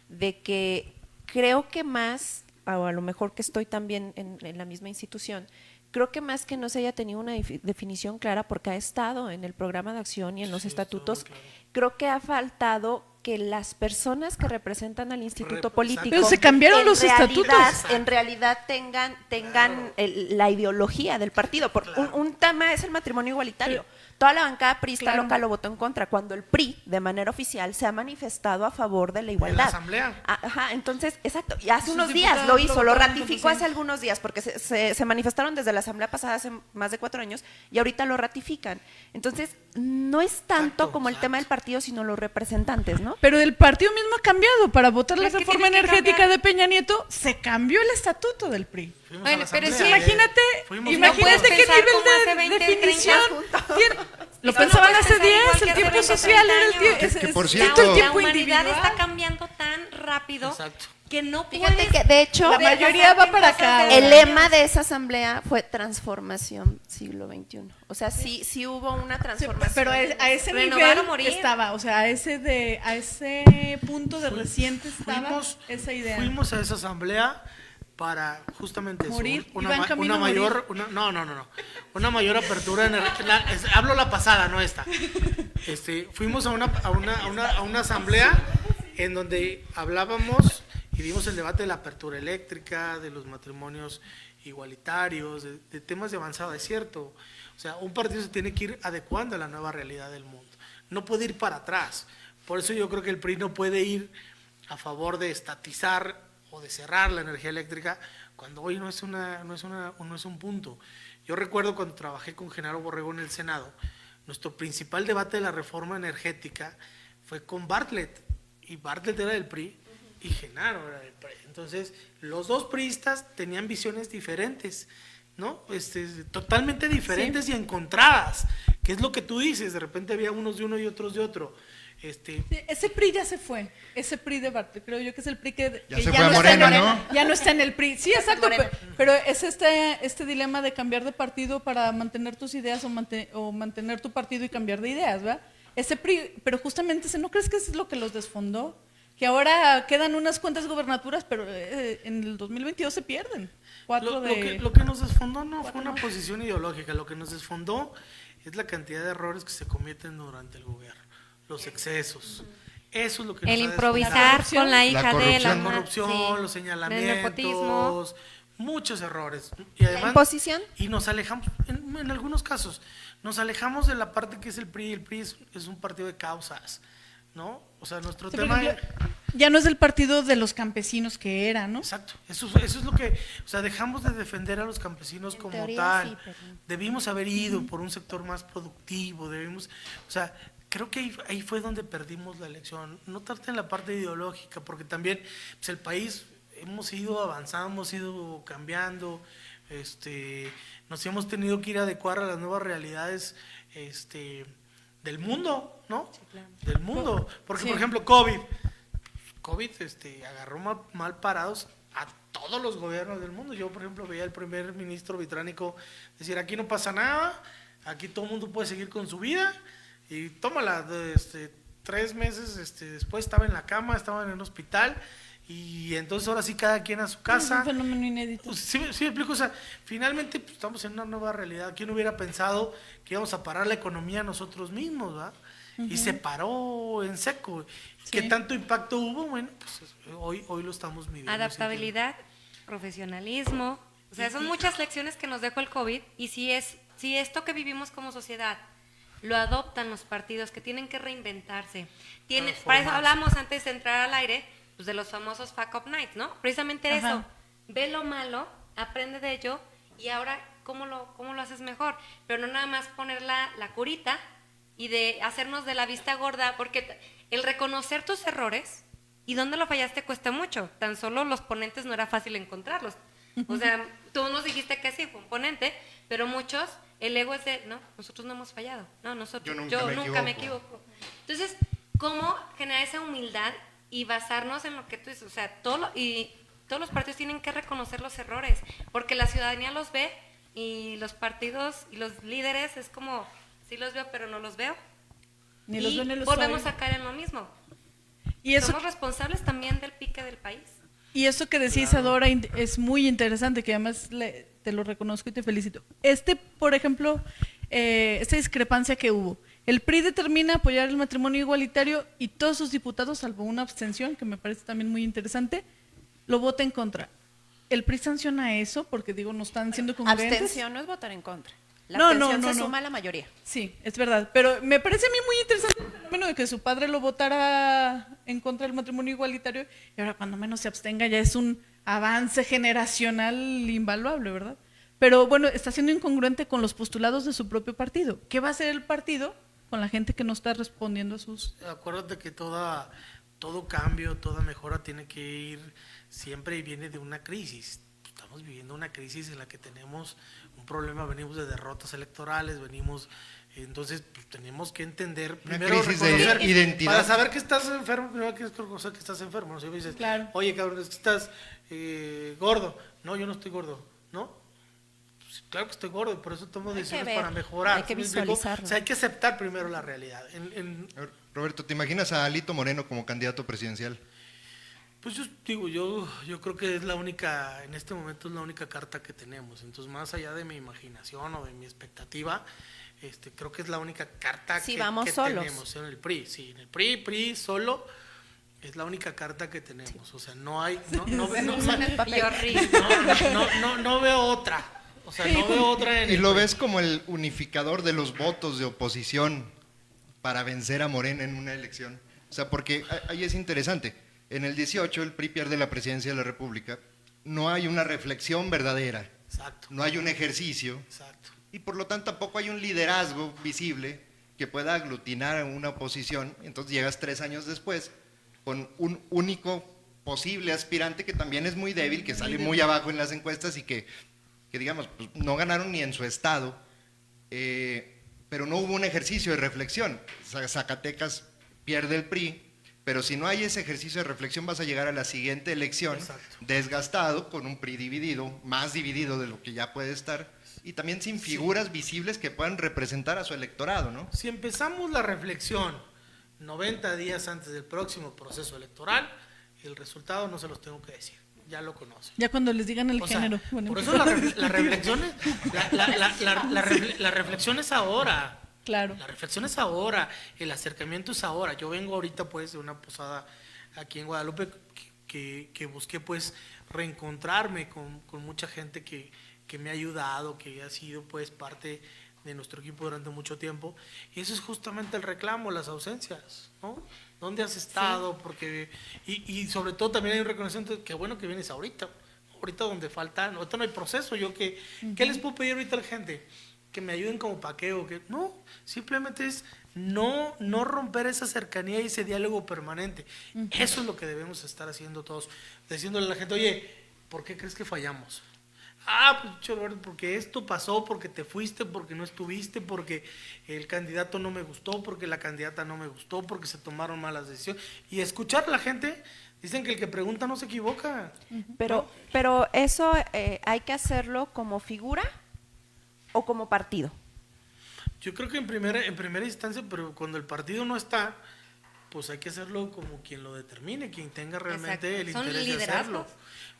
de que creo que más, o a lo mejor que estoy también en la misma institución, creo que más que no se haya tenido una definición clara, porque ha estado en el programa de acción y en los estatutos, claro. Creo que ha faltado que las personas que representan al instituto político, pero se cambiaron los estatutos, en realidad tengan la ideología del partido. Un tema es el matrimonio igualitario. Toda la bancada priista local lo votó en contra, cuando el PRI, de manera oficial, se ha manifestado a favor de la igualdad. En la Asamblea. Ajá, entonces, exacto. Y hace unos días lo hizo, lo ratificó hace algunos días, porque se manifestaron desde la Asamblea pasada hace más de 4 años, y ahorita lo ratifican. Entonces, no es tanto como el tema del partido, sino los representantes, ¿no? Pero el partido mismo ha cambiado. Para votar la reforma energética de Peña Nieto, se cambió el estatuto del PRI. Bueno, pero sí, imagínate qué nivel de definición tiene. Lo pensaban hace 10, el tiempo social era el tiempo. Que por cierto, la humanidad está cambiando tan rápido. Exacto. que no Fíjate puedes... que, de hecho, La mayoría va para acá. el lema de esa asamblea fue transformación siglo XXI. O sea, sí hubo una Sí, transformación. pero a ese Renovar nivel o morir. estaba, o sea, a ese punto de reciente estaba esa idea. Fuimos a esa asamblea para justamente eso, Morir, una, iba en ma- camino una a morir. mayor, una mayor apertura hablo la pasada, no esta. Fuimos a una asamblea en donde hablábamos y vimos el debate de la apertura eléctrica, de los matrimonios igualitarios, de temas de avanzada, es cierto. O sea, un partido se tiene que ir adecuando a la nueva realidad del mundo, no puede ir para atrás. Por eso yo creo que el PRI no puede ir a favor de estatizar o de cerrar la energía eléctrica cuando hoy no es un punto. Yo recuerdo cuando trabajé con Genaro Borrego en el Senado, nuestro principal debate de la reforma energética fue con Bartlett, y Bartlett era del PRI y Genaro era del PRI. Entonces, los dos priistas tenían visiones diferentes, ¿no? Totalmente diferentes y encontradas, que es lo que tú dices, de repente había unos de uno y otros de otro. Sí, ese PRI ya se fue, ese PRI de Bartlett, creo yo que es el PRI que Ya se no fue a está Morena, en ¿no? Ya no está en el PRI. Sí, exacto, Morena. pero es este dilema de cambiar de partido para mantener tus ideas o mantener tu partido y cambiar de ideas, ¿verdad? Ese PRI, pero justamente ¿no crees que eso es lo que los desfondó? Que ahora quedan unas cuantas gobernaturas, pero en el 2022 se pierden. Lo que nos desfondó no fue una posición ideológica, lo que nos desfondó es la cantidad de errores que se cometen durante el gobierno, los excesos. Eso es lo que nos El ha improvisar desfondado. con la hija de La la corrupción, sí, los el señalamientos, nepotismo. muchos errores. Y además, imposición. y nos alejamos, en algunos casos, nos alejamos de la parte que es el PRI. El PRI es un partido de causas, ¿no? O sea, nuestro Sí, por tema... ejemplo, ya no es el partido de los campesinos que era, ¿no? Exacto, eso es lo que, o sea, dejamos de defender a los campesinos En como teoría, tal, sí, pero- debimos haber ido por un sector más productivo, o sea, creo que ahí fue donde perdimos la elección, no tanto en la parte ideológica, porque también pues, el país hemos ido avanzando, hemos ido cambiando, nos hemos tenido que ir a adecuar a las nuevas realidades, del mundo, ¿no? Sí, claro. Del mundo, porque Sí. por ejemplo COVID agarró mal parados a todos los gobiernos del mundo. Yo, por ejemplo, veía al primer ministro británico decir, aquí no pasa nada, aquí todo el mundo puede seguir con su vida, y tómala, 3 meses después estaba en la cama, estaba en el hospital, y entonces ahora sí cada quien a su Es casa. un fenómeno inédito. Pues, sí me explico, o sea, finalmente pues, estamos en una nueva realidad. ¿Quién hubiera pensado que íbamos a parar la economía nosotros mismos, ¿verdad? Y se paró en seco. ¿Qué tanto impacto hubo? Bueno, pues hoy lo estamos midiendo. Adaptabilidad, profesionalismo, o sea, son muchas lecciones que nos dejó el COVID, y si esto que vivimos como sociedad lo adoptan los partidos que tienen que reinventarse, para eso hablamos antes de entrar al aire, pues de los famosos fuck up nights, ¿no? Precisamente Ajá. eso, ve lo malo, aprende de ello, y ahora cómo lo haces mejor, pero no nada más poner la curita y de hacernos de la vista gorda, porque el reconocer tus errores y dónde lo fallaste cuesta mucho. Tan solo los ponentes no era fácil encontrarlos. O sea, tú nos dijiste que sí, fue un ponente, pero muchos, el ego es de, no, nosotros no hemos fallado. No, yo nunca me equivoco. Entonces, ¿cómo generar esa humildad y basarnos en lo que tú dices? O sea, todos los partidos tienen que reconocer los errores, porque la ciudadanía los ve y los partidos y los líderes es como, sí los veo, pero no los veo. Ni los y veo ni los volvemos saben. a caer en lo mismo. Y eso, Somos responsables también del pique del país. y eso que decía Isadora es muy interesante, que además te lo reconozco y te felicito. Por ejemplo, esta discrepancia que hubo. El PRI determina apoyar el matrimonio igualitario y todos sus diputados, salvo una abstención, que me parece también muy interesante, lo vota en contra. ¿El PRI sanciona eso? Porque digo, no están siendo congruentes. Abstención no es votar en contra. La No, abstención no, se no. suma a la mayoría. Sí, es verdad. Pero me parece a mí muy interesante el fenómeno de que su padre lo votara en contra del matrimonio igualitario y ahora cuando menos se abstenga ya es un avance generacional invaluable, ¿verdad? Pero bueno, está siendo incongruente con los postulados de su propio partido. ¿Qué va a hacer el partido con la gente que no está respondiendo a sus... Acuérdate que todo cambio, toda mejora tiene que ir siempre y viene de una crisis. estamos viviendo una crisis en la que tenemos un problema, venimos de derrotas electorales, entonces pues, tenemos que entender Una primero, crisis de reconocer, identidad. para saber que estás enfermo, primero que reconocer que estás enfermo, ¿no? Si me dices, Claro. oye cabrón, es que estás gordo, no, yo no estoy gordo, ¿no? Pues, claro que estoy gordo y por eso tomo Hay que decisiones ver, para mejorar. hay que ¿sí me explico? visualizarlo. O sea, hay que aceptar primero la realidad. Roberto, ¿te imaginas a Alito Moreno como candidato presidencial? Pues yo digo, yo creo que es la única, en este momento es la única carta que tenemos. Entonces, más allá de mi imaginación o de mi expectativa, creo que es la única carta Sí, que, vamos que solos. tenemos en el PRI. Sí, en el PRI solo es la única carta que tenemos. O sea, no hay, Y horrible. no veo otra. O sea, no veo otra en ¿Y el lo PRI. ves como el unificador de los votos de oposición para vencer a Morena en una elección? O sea, porque ahí es interesante. En el 18 el PRI pierde la presidencia de la República. No hay una reflexión verdadera. Exacto. No hay un ejercicio. Exacto. Y por lo tanto tampoco hay un liderazgo visible que pueda aglutinar a una oposición. Entonces llegas 3 años después con un único posible aspirante que también es muy débil, que sale muy abajo en las encuestas y que digamos, pues, no ganaron ni en su estado, pero no hubo un ejercicio de reflexión. Zacatecas pierde el PRI, pero si no hay ese ejercicio de reflexión vas a llegar a la siguiente elección Exacto. desgastado, con un PRI dividido, más dividido de lo que ya puede estar, y también sin figuras visibles que puedan representar a su electorado, ¿no? Si empezamos la reflexión 90 días antes del próximo proceso electoral, el resultado no se los tengo que decir, ya lo conocen. Ya cuando les digan el O sea, género. Bueno, por eso la reflexión la reflexión es ahora. claro. La reflexión es ahora, el acercamiento es ahora. Yo vengo ahorita pues de una posada aquí en Guadalupe que busqué pues reencontrarme con mucha gente que me ha ayudado, que ha sido pues parte de nuestro equipo durante mucho tiempo. Y eso es justamente el reclamo, las ausencias, ¿no? ¿Dónde has estado? Sí. Porque y sobre todo también hay un reconocimiento, que bueno que vienes ahorita donde faltan, ahorita no hay proceso. ¿Qué les puedo pedir ahorita a la gente? Que me ayuden como paqueo, que no, simplemente es no romper esa cercanía y ese diálogo permanente. Eso es lo que debemos estar haciendo todos, diciéndole a la gente, oye, ¿por qué crees que fallamos? Pues porque esto pasó, porque te fuiste, porque no estuviste, porque el candidato no me gustó, porque la candidata no me gustó, porque se tomaron malas decisiones. Y escuchar a la gente, dicen que el que pregunta no se equivoca. Pero eso hay que hacerlo como figura o como partido. Yo creo que en primera instancia, pero cuando el partido no está, pues hay que hacerlo como quien lo determine, quien tenga realmente el interés de hacerlo.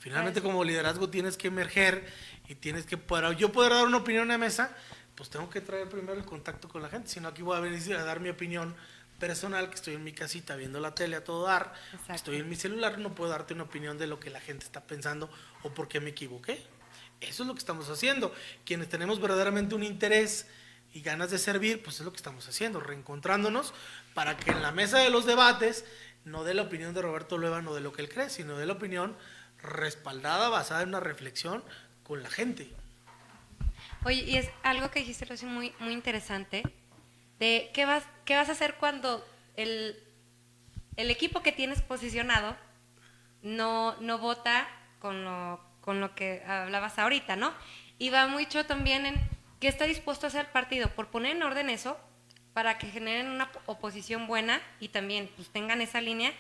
Finalmente, como liderazgo tienes que emerger y tienes que, para yo poder dar una opinión en la mesa, pues tengo que traer primero el contacto con la gente, si no aquí voy a venir a dar mi opinión personal, que estoy en mi casita viendo la tele a todo dar, estoy en mi celular, no puedo darte una opinión de lo que la gente está pensando o por qué me equivoqué. Eso es lo que estamos haciendo. Quienes tenemos verdaderamente un interés y ganas de servir, pues es lo que estamos haciendo, reencontrándonos para que en la mesa de los debates no dé la opinión de Roberto Lueva, no de lo que él cree, sino de la opinión respaldada, basada en una reflexión con la gente. Oye, y es algo que dijiste recién muy, muy interesante, de qué vas a hacer cuando el equipo que tienes posicionado no vota con lo que hablabas ahorita, ¿no? Y va mucho también en qué está dispuesto a hacer el partido por poner en orden eso, para que generen una oposición buena y también pues, tengan esa línea.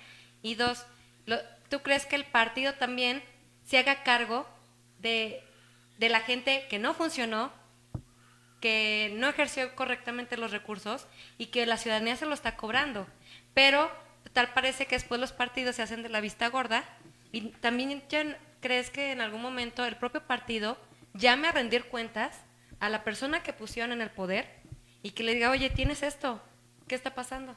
Y dos, ¿tú crees que el partido también se haga cargo de la gente que no funcionó, que no ejerció correctamente los recursos y que la ciudadanía se lo está cobrando? Pero tal parece que después los partidos se hacen de la vista gorda y también ya crees que en algún momento el propio partido llame a rendir cuentas a la persona que pusieron en el poder y que le diga, oye, tienes esto, ¿qué está pasando?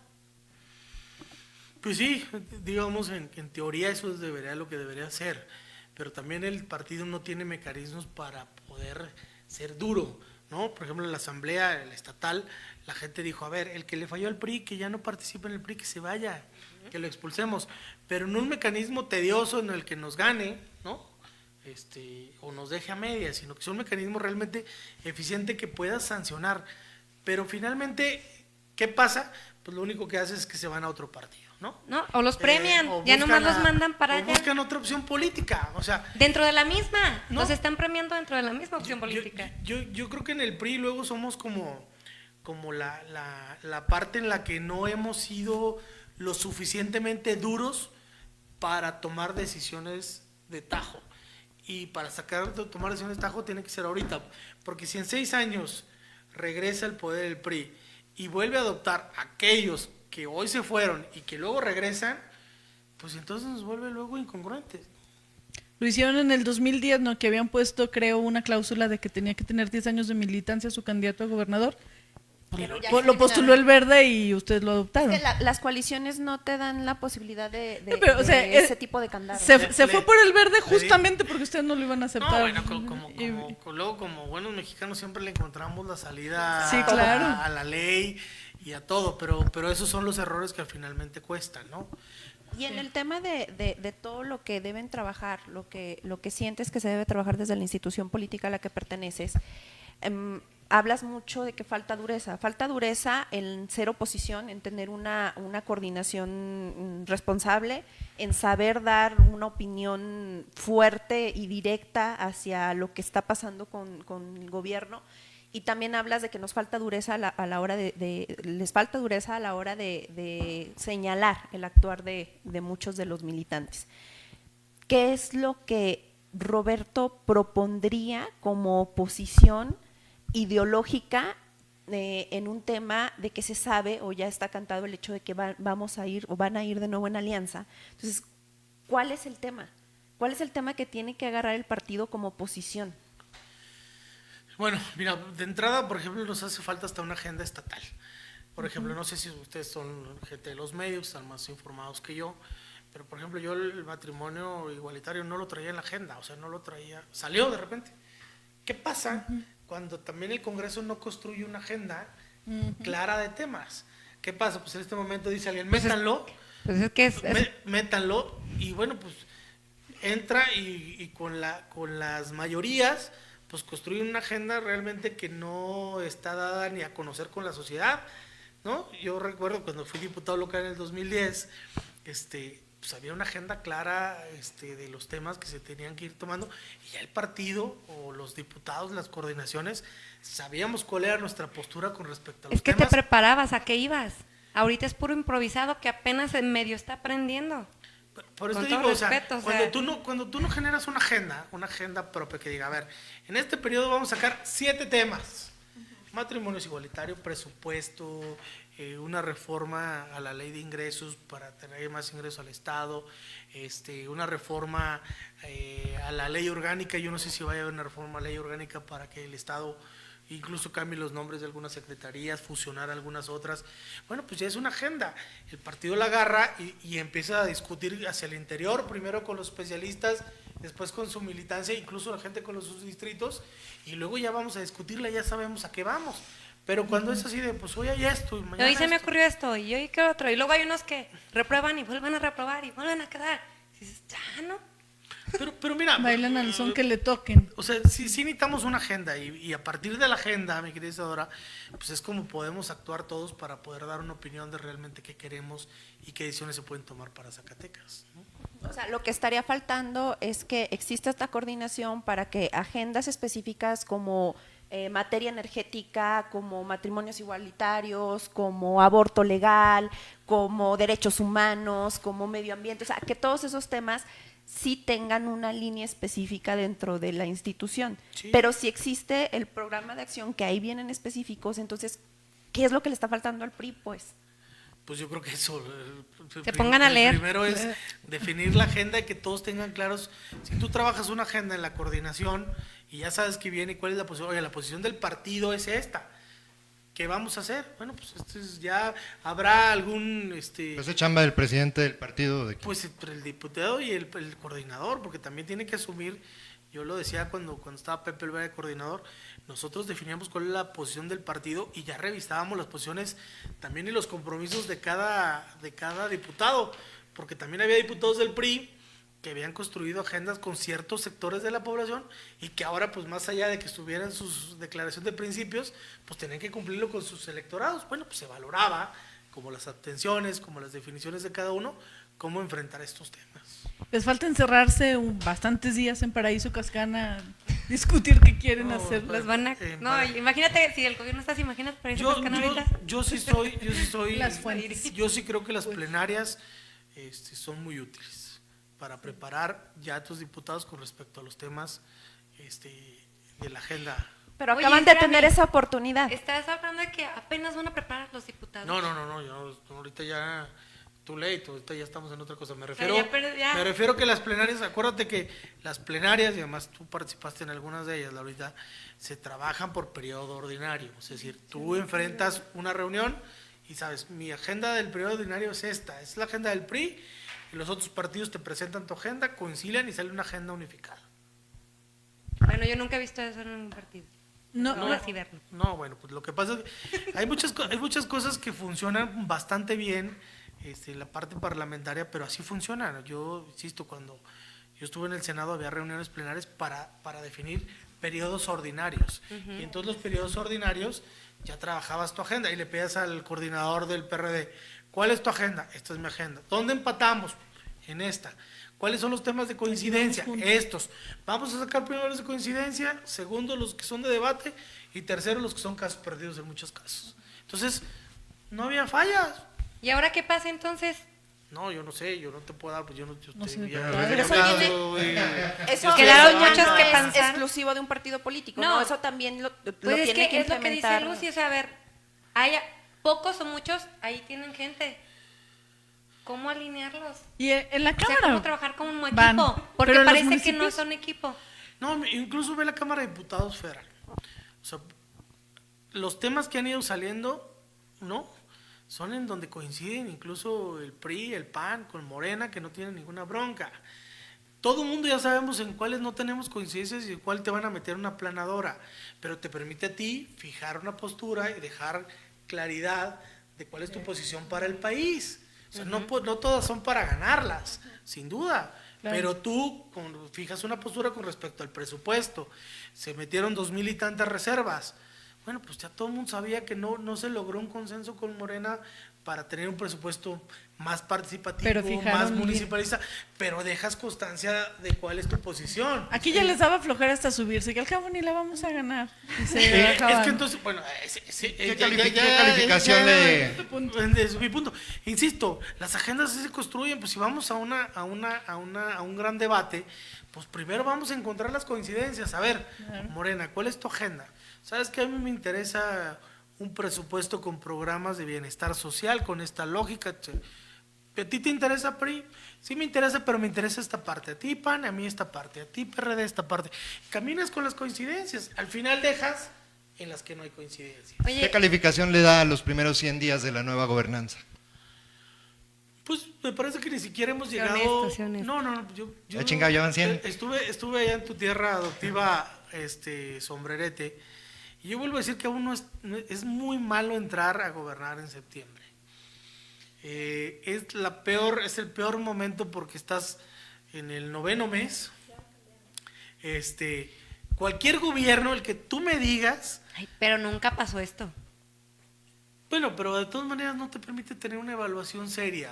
Pues sí, digamos, en teoría eso es lo que debería ser, pero también el partido no tiene mecanismos para poder ser duro, ¿no? Por ejemplo, en la asamblea estatal, la gente dijo, a ver, el que le falló al PRI, que ya no participe en el PRI, que se vaya, que lo expulsemos, pero no un mecanismo tedioso en el que nos gane, ¿no? O nos deje a medias, sino que sea un mecanismo realmente eficiente que pueda sancionar. Pero finalmente, ¿qué pasa? Pues lo único que hace es que se van a otro partido, ¿no? ¿No? O los premian, O ya nomás buscan los mandan para o allá. buscan otra opción política, o sea, Dentro de la misma, No. los están premiando dentro de la misma opción yo, política. yo creo que en el PRI luego somos como la parte en la que no hemos sido lo suficientemente duros para tomar decisiones de tajo. Y para tomar decisiones de tajo tiene que ser ahorita, porque si en 6 años regresa el poder del PRI y vuelve a adoptar aquellos que hoy se fueron y que luego regresan, pues entonces nos vuelve luego incongruentes. Lo hicieron en el 2010, ¿no? Que habían puesto, creo, una cláusula de que tenía que tener 10 años de militancia su candidato a gobernador. Pero ya Lo postuló el Verde y ustedes lo adoptaron. Es que las coaliciones no te dan la posibilidad de, No, pero, o sea, de ese tipo de candados. Se fue por el Verde justamente porque ustedes no lo iban a aceptar. No, bueno, luego como buenos mexicanos siempre le encontramos la salida Sí, claro. a la ley y a todo, pero esos son los errores que finalmente cuestan, ¿no? Y en el tema de todo lo que deben trabajar, lo que sientes que se debe trabajar desde la institución política a la que perteneces, hablas mucho de que falta dureza en ser oposición, en tener una coordinación responsable, en saber dar una opinión fuerte y directa hacia lo que está pasando con el gobierno. Y también hablas de que nos falta dureza a la hora les falta dureza a la hora de señalar el actuar de muchos de los militantes. ¿Qué es lo que Roberto propondría como oposición ideológica en un tema de que se sabe o ya está cantado el hecho de que vamos a ir o van a ir de nuevo en alianza? Entonces, ¿cuál es el tema? ¿Cuál es el tema que tiene que agarrar el partido como oposición? Bueno, mira, de entrada, por ejemplo, nos hace falta hasta una agenda estatal. Por ejemplo, no sé si ustedes son gente de los medios, están más informados que yo, pero por ejemplo, yo el matrimonio igualitario no lo traía en la agenda, o sea, no lo traía, salió de repente. ¿Qué pasa cuando también el Congreso no construye una agenda clara de temas? ¿Qué pasa? Pues en este momento dice alguien, métanlo, Pues es que métanlo, y bueno, pues entra y con las mayorías pues construir una agenda realmente que no está dada ni a conocer con la sociedad, ¿no? Yo recuerdo cuando fui diputado local en el 2010, pues había una agenda clara de los temas que se tenían que ir tomando, y ya el partido o los diputados, las coordinaciones, sabíamos cuál era nuestra postura con respecto a los es que temas. te preparabas, ¿a qué ibas? Ahorita es puro improvisado que apenas en medio está aprendiendo. Por eso Con te todo digo, respeto, o sea, cuando tú no generas una agenda propia que diga, a ver, en este periodo vamos a sacar 7 temas: matrimonios igualitarios, presupuesto, una reforma a la ley de ingresos para tener más ingresos al Estado, una reforma a la ley orgánica. Yo no sé si vaya a haber una reforma a la ley orgánica para que el Estado incluso cambie los nombres de algunas secretarías, fusionar algunas otras. Bueno, pues ya es una agenda. El partido la agarra y empieza a discutir hacia el interior, primero con los especialistas, después con su militancia, incluso la gente con los subdistritos, y luego ya vamos a discutirla, ya sabemos a qué vamos. Pero cuando es así de, pues hoy hay esto y mañana hoy se me esto. ocurrió esto y hoy qué otro, y luego hay unos que reprueban y vuelven a reprobar y vuelven a quedar. Y dices, ya, ¿no? Pero mira, Bailan al son que le toquen. o sea, sí necesitamos una agenda, y a partir de la agenda, mi querida Isadora, pues es como podemos actuar todos para poder dar una opinión de realmente qué queremos y qué decisiones se pueden tomar para Zacatecas, ¿no? O sea, lo que estaría faltando es que exista esta coordinación para que agendas específicas como materia energética, como matrimonios igualitarios, como aborto legal, como derechos humanos, como medio ambiente, o sea, que todos esos temas sí tengan una línea específica dentro de la institución. Sí. Pero si existe el programa de acción, que ahí vienen específicos, entonces, ¿qué es lo que le está faltando al PRI, pues? Pues yo creo que eso. Se pongan a leer. Primero es definir la agenda y que todos tengan claros. Si tú trabajas una agenda en la coordinación y ya sabes que viene y cuál es la posición, oye, la posición del partido es esta. ¿Qué vamos a hacer? Bueno, pues ya habrá algún Pues es chamba del presidente del partido. pues entre el diputado y el coordinador, porque también tiene que asumir. Yo lo decía cuando estaba Pepe Olvera de coordinador, nosotros definíamos cuál es la posición del partido y ya revisábamos las posiciones también y los compromisos de cada diputado, porque también había diputados del PRI que habían construido agendas con ciertos sectores de la población y que ahora, pues más allá de que estuvieran sus declaraciones de principios, pues tenían que cumplirlo con sus electorados. Bueno, pues se valoraba como las abstenciones, como las definiciones de cada uno, cómo enfrentar estos temas. Les falta encerrarse bastantes días en Paraíso Cascana, discutir qué quieren No, hacer. Los van a... No, imagínate, si el gobierno está, ¿se imaginas para eso ahorita? Yo sí soy, Las fuentes. yo sí creo que las plenarias son muy útiles para preparar ya a tus diputados con respecto a los temas de la agenda. Pero Oye, acaban de espérame. tener esa oportunidad. Estás hablando de que apenas van a preparar los diputados. No, yo ahorita ya too late, ahorita ya estamos en otra cosa. Me Pero ya. refiero que las plenarias, acuérdate que las plenarias, y además tú participaste en algunas de ellas, Laurita, se trabajan por periodo ordinario. Es decir, tú enfrentas una reunión y sabes, mi agenda del periodo ordinario es esta, es la agenda del PRI, y los otros partidos te presentan tu agenda, concilian y sale una agenda unificada. Bueno, yo nunca he visto eso en un partido. No, No, así verlo. No, bueno, pues lo que pasa es que hay muchas cosas que funcionan bastante bien en la parte parlamentaria, pero así funcionan. Yo insisto, cuando yo estuve en el Senado había reuniones plenarias para definir periodos ordinarios. Y en todos los periodos ordinarios ya trabajabas tu agenda y le pedías al coordinador del PRD, ¿cuál es tu agenda? Esta es mi agenda. ¿Dónde empatamos? En esta. ¿Cuáles son los temas de coincidencia? Estos. Vamos a sacar primero los de coincidencia, segundo los que son de debate y tercero los que son casos perdidos en muchos casos. Entonces, no había fallas. ¿Y ahora qué pasa entonces? No, yo no sé, yo no te puedo dar, pues yo no No sé, ya- pero eso ya- tiene- Eso Quedaron no muchos que es pensar. exclusivo de un partido político, No. no, eso también lo Pues es tiene que es lo que dice implementar. Lucy, o sea, a ver, hay pocos o muchos, ahí tienen gente. ¿Cómo alinearlos? y en la O sea, Cámara ¿cómo trabajar como equipo? van, Porque pero los parece que no municipios- son equipo. No, incluso ve la Cámara de Diputados Federal. O sea, los temas que han ido saliendo, ¿no? Son en donde coinciden incluso el PRI, el PAN, con Morena, que no tienen ninguna bronca. Todo el mundo ya sabemos en cuáles no tenemos coincidencias y en cuál te van a meter una planadora, pero te permite a ti fijar una postura y dejar claridad de cuál es tu posición para el país. O sea, no todas son para ganarlas, sin duda. Claro. Pero tú fijas una postura con respecto al presupuesto. Se metieron 2,000 y tantas reservas. Bueno, pues ya todo el mundo sabía que no se logró un consenso con Morena para tener un presupuesto más participativo, Pero fijaron más bien. municipalista, pero dejas constancia de cuál es tu posición. Aquí ya les daba flojera hasta subirse, que al cabo ni la vamos a ganar. Y se Es bajaban. que entonces, bueno, ¿Qué calificación le...? Desde mi punto, insisto, las agendas sí se construyen, pues si vamos a un gran debate, pues primero vamos a encontrar las coincidencias. A ver, Claro. Morena, ¿cuál es tu agenda? ¿Sabes que a mí me interesa un presupuesto con programas de bienestar social, con esta lógica? ¿A ti te interesa, PRI? Sí me interesa, pero me interesa esta parte. A ti, PAN, a mí esta parte. A ti, PRD, esta parte. Caminas con las coincidencias. Al final dejas en las que no hay coincidencia. ¿Qué Oye, calificación le da a los primeros 100 días de la nueva gobernanza? Pues me parece que ni siquiera hemos Sé llegado. honesto, sé honesto. No, yo Ya chingado, ya van 100. Estuve allá en tu tierra adoptiva, Sombrerete, y yo vuelvo a decir que aún es muy malo entrar a gobernar en septiembre. Es el peor momento porque estás en el 9º mes. Cualquier gobierno, el que tú me digas, ay, pero nunca pasó esto. bueno, pero de todas maneras no te permite tener una evaluación seria.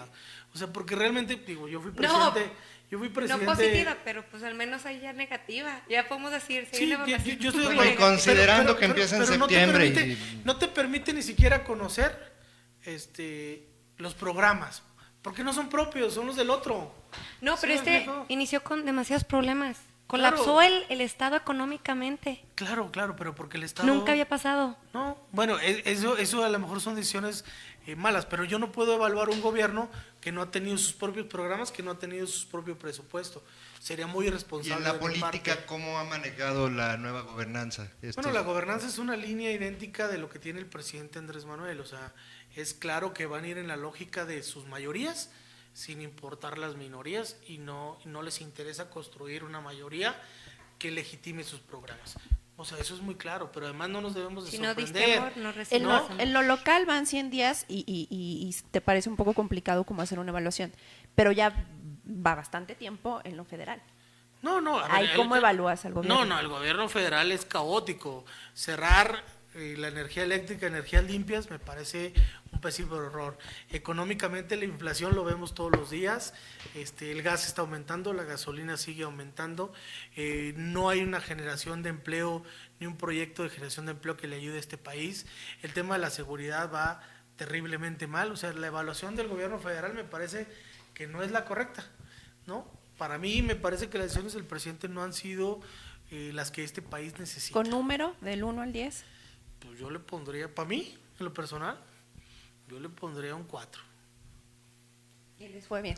O sea, porque realmente, digo, yo fui No, presidente. No positiva, pero pues al menos ahí ya negativa. Ya podemos decir, sí, Sí, una evaluación. yo estoy de Bueno, acuerdo. y considerando que empieza en septiembre No te permite ni siquiera conocer los programas, porque no son propios, son los del otro. No, ¿Sí pero me este explico? inició con demasiados problemas. Claro. Colapsó el Estado económicamente. Claro, pero porque el Estado... Nunca había pasado. No, bueno, eso a lo mejor son decisiones malas, pero yo no puedo evaluar un gobierno que no ha tenido sus propios programas, que no ha tenido su propio presupuesto. Sería muy ¿Y irresponsable. en la de mi política parte. cómo ha manejado la nueva gobernanza? Bueno, la gobernanza es una línea idéntica de lo que tiene el presidente Andrés Manuel. O sea, es claro que van a ir en la lógica de sus mayorías, sin importar las minorías, y no les interesa construir una mayoría que legitime sus programas. O sea, eso es muy claro, pero además no nos debemos de Si no diste sorprender. amor, no En recibes lo, amor. en lo local van 100 días y te parece un poco complicado como hacer una evaluación, pero ya va bastante tiempo en lo federal. No, a ver, Ahí, ¿cómo evalúas al gobierno? No, el gobierno federal es caótico. Cerrar la energía eléctrica, energías limpias, me parece un un pésimo error. Económicamente la inflación lo vemos todos los días, el gas está aumentando, la gasolina sigue aumentando, no hay una generación de empleo ni un proyecto de generación de empleo que le ayude a este país. El tema de la seguridad va terriblemente mal, o sea, la evaluación del gobierno federal me parece que no es la correcta, ¿no? Para mí me parece que las decisiones del presidente no han sido las que este país necesita. ¿Con número del 1 al 10? Pues yo le pondría, para mí, en lo personal, yo le pondría un 4. Y les fue bien.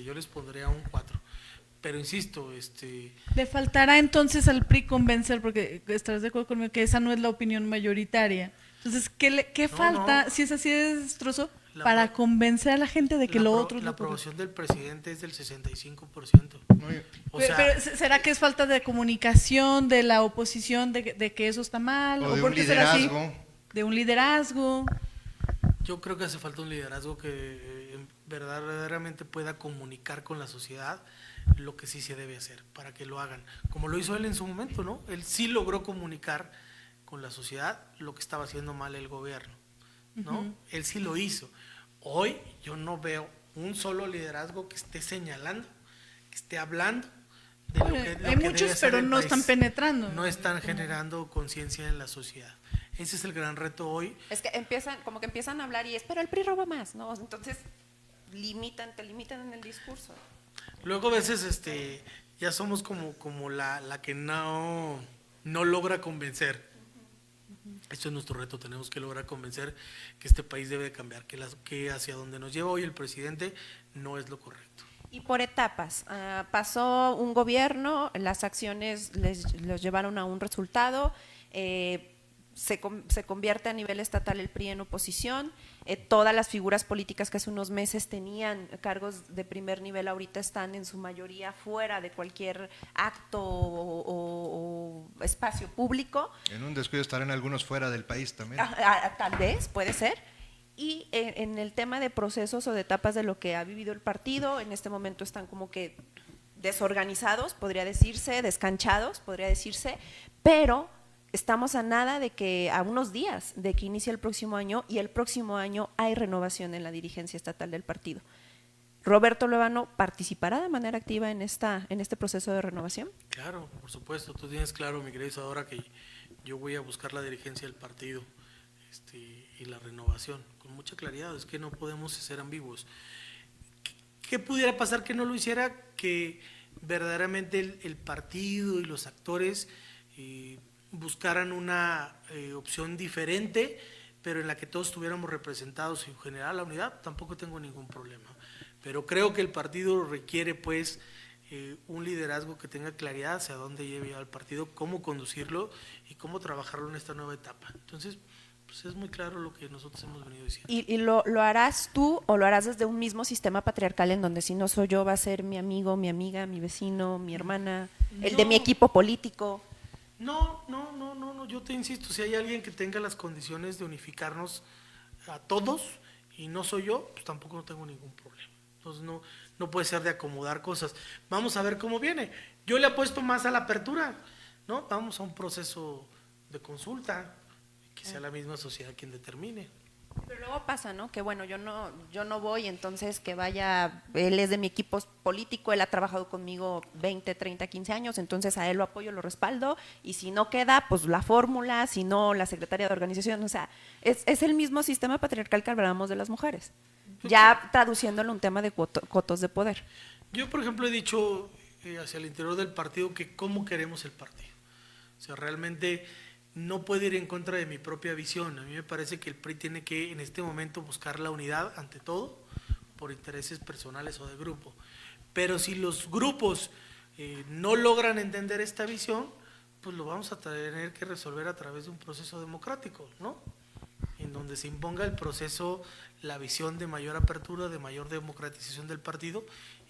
Yo les pondría un 4. Pero insisto, Le faltará entonces al PRI convencer, porque estarás de acuerdo conmigo que esa no es la opinión mayoritaria. Entonces, ¿qué No, falta, no. si es así de desastroso, La para pro- convencer a la gente de que lo otro es la lo correcto? aprobación del presidente es del 65%. O sea, Pero ¿será que es falta de comunicación de la oposición de que eso está mal? O de por un qué será así? liderazgo. De un liderazgo. yo creo que hace falta un liderazgo que verdaderamente pueda comunicar con la sociedad lo que sí se debe hacer, para que lo hagan. Como lo hizo él en su momento, ¿no? Él sí logró comunicar con la sociedad lo que estaba haciendo mal el gobierno, ¿no? Él sí lo hizo. Hoy yo no veo un solo liderazgo que esté señalando, que esté hablando de Bueno, lo que hay debe muchos, hacer pero el no país. están penetrando. No están generando conciencia en la sociedad. Ese es el gran reto hoy. Es que empiezan a hablar y es, pero el PRI roba más, ¿no? Entonces te limitan en el discurso. Luego a veces ya somos como la que no logra convencer. Eso es nuestro reto, tenemos que lograr convencer que este país debe de cambiar, que hacia donde nos lleva hoy el presidente no es lo correcto. Y por etapas, pasó un gobierno, las acciones los llevaron a un resultado, se convierte a nivel estatal el PRI en oposición, todas las figuras políticas que hace unos meses tenían cargos de primer nivel ahorita están en su mayoría fuera de cualquier acto o espacio público. En un descuido estarán algunos fuera del país también. Tal vez, puede ser. Y en el tema de procesos o de etapas de lo que ha vivido el partido, en este momento están como que desorganizados, podría decirse, descanchados, podría decirse, pero estamos a nada a unos días de que inicie el próximo año, y el próximo año hay renovación en la dirigencia estatal del partido. ¿Roberto Luevano participará de manera activa en este proceso de renovación? Claro, por supuesto, tú tienes claro, mi querida Isadora, que yo voy a buscar la dirigencia del partido y la renovación, con mucha claridad, es que no podemos ser ambiguos. ¿Qué pudiera pasar que no lo hiciera? Que verdaderamente el partido y los actores buscaran una opción diferente, pero en la que todos estuviéramos representados y en general la unidad, tampoco tengo ningún problema. Pero creo que el partido requiere pues un liderazgo que tenga claridad hacia dónde lleve al partido, cómo conducirlo y cómo trabajarlo en esta nueva etapa. Entonces, pues es muy claro lo que nosotros hemos venido diciendo. ¿Y lo harás tú o lo harás desde un mismo sistema patriarcal en donde si no soy yo va a ser mi amigo, mi amiga, mi vecino, mi hermana, el de mi equipo político? No, yo te insisto, si hay alguien que tenga las condiciones de unificarnos a todos y no soy yo, pues tampoco no tengo ningún problema. Entonces no puede ser de acomodar cosas. Vamos a ver cómo viene. Yo le apuesto más a la apertura, ¿no? Vamos a un proceso de consulta, que sea la misma sociedad quien determine. Pero luego pasa, ¿no? Que bueno, yo no voy, entonces que vaya, él es de mi equipo político, él ha trabajado conmigo 20, 30, 15 años, entonces a él lo apoyo, lo respaldo, y si no queda, pues la fórmula, si no, la secretaria de organización, o sea, es el mismo sistema patriarcal que hablábamos de las mujeres, ya traduciéndolo a un tema de cotos de poder. Yo, por ejemplo, he dicho hacia el interior del partido que cómo queremos el partido. O sea, realmente no puede ir en contra de mi propia visión. A mí me parece que el PRI tiene que en este momento buscar la unidad ante todo por intereses personales o de grupo. Pero si los grupos no logran entender esta visión, pues lo vamos a tener que resolver a través de un proceso democrático, ¿no? En donde se imponga el proceso, la visión de mayor apertura, de mayor democratización del partido,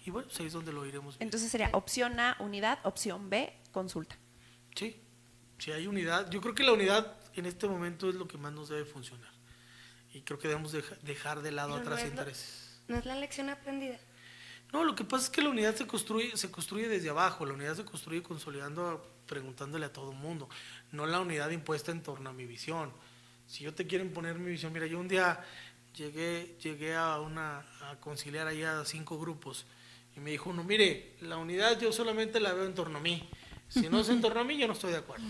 y bueno, pues ahí es donde lo iremos viendo. Entonces sería opción A, unidad, opción B, consulta. Sí, si hay unidad, yo creo que la unidad en este momento es lo que más nos debe funcionar, y creo que debemos dejar de lado Pero otras no es intereses. No es la lección aprendida. No, lo que pasa es que la unidad se construye desde abajo, la unidad se construye consolidando, preguntándole a todo el mundo, no la unidad impuesta en torno a mi visión. Si yo te quiero imponer mi visión, mira, yo un día llegué a conciliar ahí a 5 grupos y me dijo uno, mire, la unidad yo solamente la veo en torno a mí. Si no es en torno a mí, yo no estoy de acuerdo.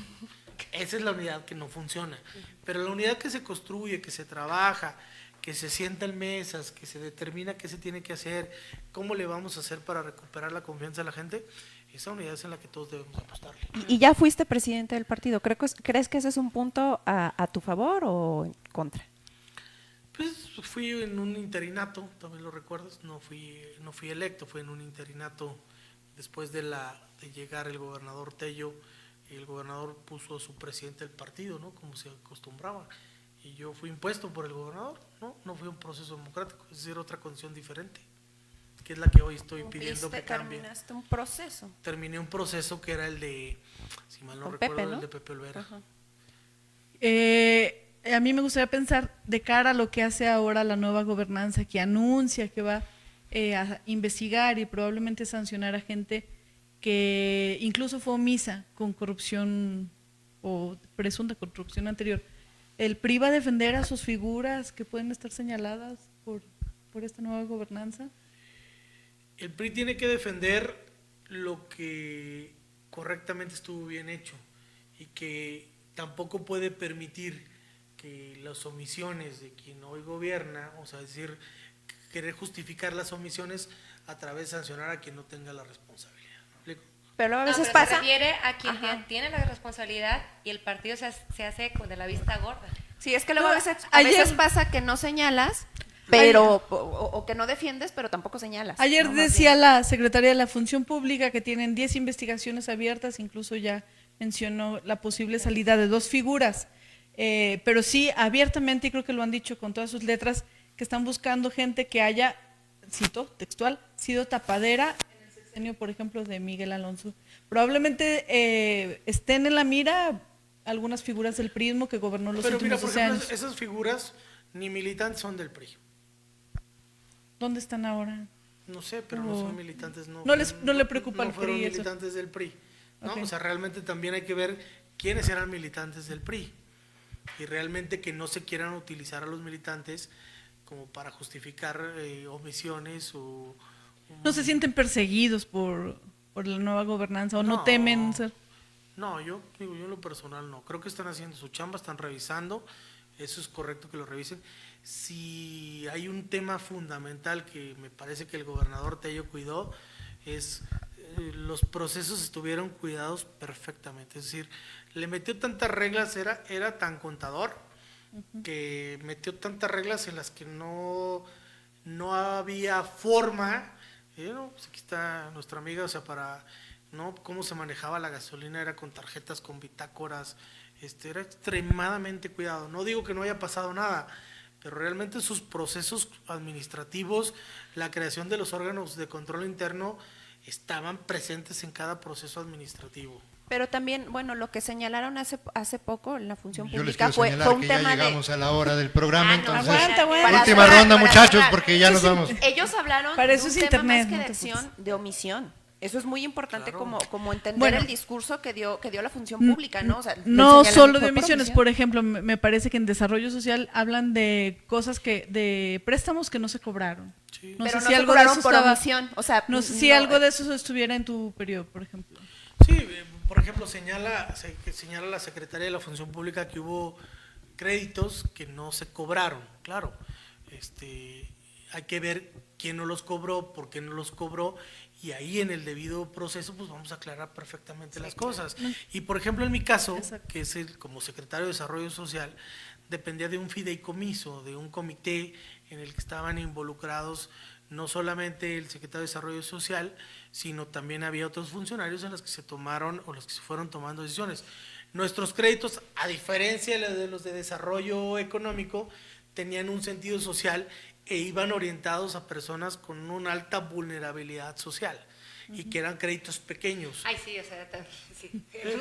Esa es la unidad que no funciona. Pero la unidad que se construye, que se trabaja, que se sienta en mesas, que se determina qué se tiene que hacer, cómo le vamos a hacer para recuperar la confianza de la gente, esa unidad es en la que todos debemos apostarle. Y ya fuiste presidente del partido. ¿Crees que ese es un punto a tu favor o en contra? Pues fui en un interinato, también lo recuerdas, no fui electo, fui en un interinato después de llegar el gobernador Tello. El gobernador puso a su presidente del partido, ¿no? Como se acostumbraba. Y yo fui impuesto por el gobernador, ¿no? No fue un proceso democrático, es decir, otra condición diferente, que es la que hoy estoy pidiendo que cambie. Terminaste un proceso. Terminé un proceso que era el de, si mal no Con recuerdo, Pepe, ¿no? el de Pepe Olvera. Ajá. A mí me gustaría pensar de cara a lo que hace ahora la nueva gobernanza, que anuncia que va a investigar y probablemente sancionar a gente que incluso fue omisa con corrupción o presunta corrupción anterior. ¿El PRI va a defender a sus figuras que pueden estar señaladas por esta nueva gobernanza? El PRI tiene que defender lo que correctamente estuvo bien hecho y que tampoco puede permitir que las omisiones de quien hoy gobierna, o sea, es decir, querer justificar las omisiones a través de sancionar a quien no tenga la responsabilidad. ¿Me explico? Pero a No, veces pero pasa. se refiere a quien Ajá. tiene la responsabilidad y el partido se hace de la vista gorda. Sí, es que luego No, a veces ayer- pasa que no señalas, pero o que no defiendes, pero tampoco señalas. Ayer ¿no? Más decía bien. la Secretaría de la Función Pública que tienen 10 investigaciones abiertas, incluso ya mencionó la posible salida de 2 figuras, pero sí abiertamente, y creo que lo han dicho con todas sus letras, que están buscando gente que haya, cito textual, sido tapadera en el sexenio, por ejemplo, de Miguel Alonso. Probablemente estén en la mira algunas figuras del prismo que gobernó los Pero mira, últimos por 12 ejemplo, años. esas figuras ni militantes son del PRI. ¿Dónde están ahora? No sé, pero no son militantes, No le preocupa no al fueron PRI eso. militantes del PRI, ¿no? Ok. O sea, realmente también hay que ver quiénes eran militantes del PRI y realmente que no se quieran utilizar a los militantes como para justificar omisiones o ¿No se sienten perseguidos por la nueva gobernanza o no No. temen ser? No, yo en lo personal no. Creo que están haciendo su chamba, están revisando. Eso es correcto que lo revisen. Si hay un tema fundamental que me parece que el gobernador Tello cuidó, es los procesos estuvieron cuidados perfectamente. Es decir, le metió tantas reglas, era tan contador, que metió tantas reglas en las que no había forma. No, pues aquí está nuestra amiga, o sea, para no cómo se manejaba la gasolina era con tarjetas, con bitácoras, era extremadamente cuidado. No digo que no haya pasado nada, pero realmente sus procesos administrativos, la creación de los órganos de control interno estaban presentes en cada proceso administrativo. Pero también, bueno, lo que señalaron hace poco en la función Yo les pública quiero señalar fue un que ya tema de... llegamos a la hora del programa, Ah, no, entonces aguanta. Para última cerrar, ronda, para muchachos, cerrar. porque ya nos vamos. Ellos hablaron Para de eso un es tema internet, más que no de te acción, preocupes. de omisión. Eso es muy importante Claro. como entender Bueno. el discurso que dio la función pública, ¿no? O sea, el No señalamiento solo de fue por omisiones, omisión. por ejemplo, me parece que en desarrollo social hablan de cosas de préstamos que no se cobraron. Sí. Pero no si se algo de cobraron eso por estaba- omisión, o sea, no sé si no, algo de eso estuviera en tu periodo, por ejemplo. Sí, por ejemplo, señala la Secretaría de la Función Pública que hubo créditos que no se cobraron, claro. Hay que ver quién no los cobró, por qué no los cobró, y ahí en el debido proceso pues vamos a aclarar perfectamente las cosas. Y por ejemplo, en mi caso, Exacto. que es como secretario de Desarrollo Social, dependía de un fideicomiso, de un comité en el que estaban involucrados no solamente el secretario de Desarrollo Social, sino también había otros funcionarios en los que se tomaron o los que se fueron tomando decisiones. Nuestros créditos, a diferencia de los de desarrollo económico, tenían un sentido social e iban orientados a personas con una alta vulnerabilidad social y que eran créditos pequeños. Ay, sí, o sea, también, sí.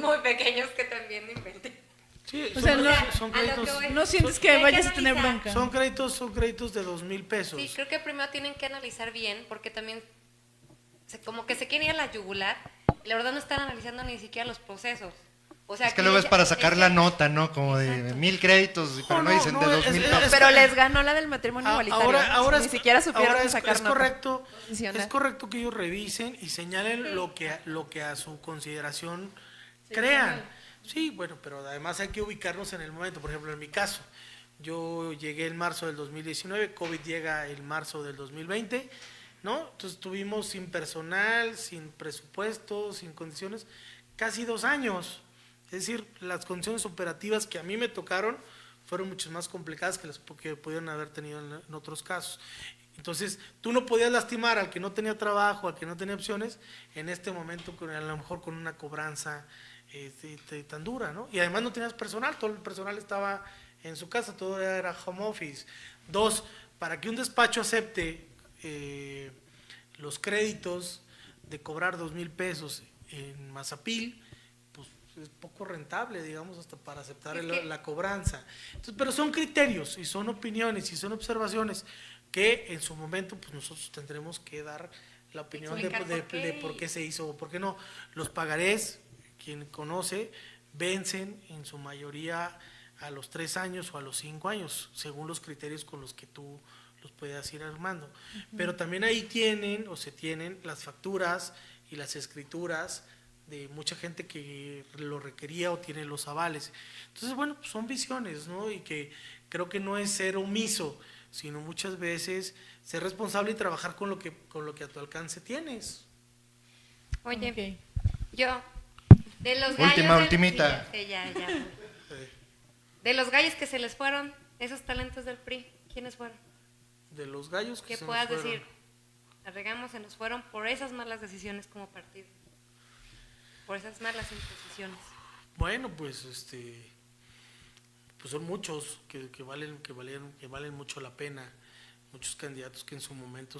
Muy pequeños que también inventé. Sí, O sea, son a lo créditos, que voy. No sientes que Hay que vayas a tener analizar. bronca. son créditos de 2,000 pesos. Sí, creo que primero tienen que analizar bien, porque también como que se quieren ir a la yugular, y la verdad no están analizando ni siquiera los procesos. O sea, Es que luego es para sacar que- la nota, ¿no? Como de Exacto. 1000 créditos, pero no, no, dicen no, de 2000 pesos. Pero les ganó la del matrimonio igualitario. Ahora Ni siquiera supieron ahora sacar es nota. correcto, Funciona. es correcto que ellos revisen y señalen lo que a su consideración crean. Sí, bueno, pero además hay que ubicarnos en el momento. Por ejemplo, en mi caso, yo llegué en marzo del 2019, COVID llega en marzo del 2020, ¿no? Entonces estuvimos sin personal, sin presupuesto, sin condiciones, casi 2 años. Es decir, las condiciones operativas que a mí me tocaron fueron mucho más complicadas que las que pudieron haber tenido en otros casos. Entonces, tú no podías lastimar al que no tenía trabajo, al que no tenía opciones, en este momento, a lo mejor con una cobranza tan dura, ¿no? Y además no tenías personal, todo el personal estaba en su casa, todo era home office. 2, para que un despacho acepte los créditos de cobrar 2,000 pesos en Mazapil, pues es poco rentable, digamos, hasta para aceptar la cobranza. Entonces, pero son criterios y son opiniones y son observaciones que en su momento pues nosotros tendremos que dar la opinión Explicar de por qué se hizo o por qué no. Los pagarés, quien conoce, vencen en su mayoría a los 3 años o a los 5 años, según los criterios con los que tú los puedas ir armando. Pero también ahí se tienen las facturas y las escrituras de mucha gente que lo requería o tiene los avales. Entonces, bueno, pues son visiones, ¿no? Y que creo que no es ser omiso, sino muchas veces ser responsable y trabajar con lo que a tu alcance tienes. Oye, Ok. yo, de los Última, gallos... ultimita. Sí, ya. De los gallos que se les fueron, esos talentos del PRI, ¿quiénes fueron? De los gallos que Que se nos puedas fueron. decir, la regamos, se nos fueron por esas malas decisiones como partido, por esas malas imposiciones. Bueno, pues pues son muchos que valen mucho la pena, muchos candidatos que en su momento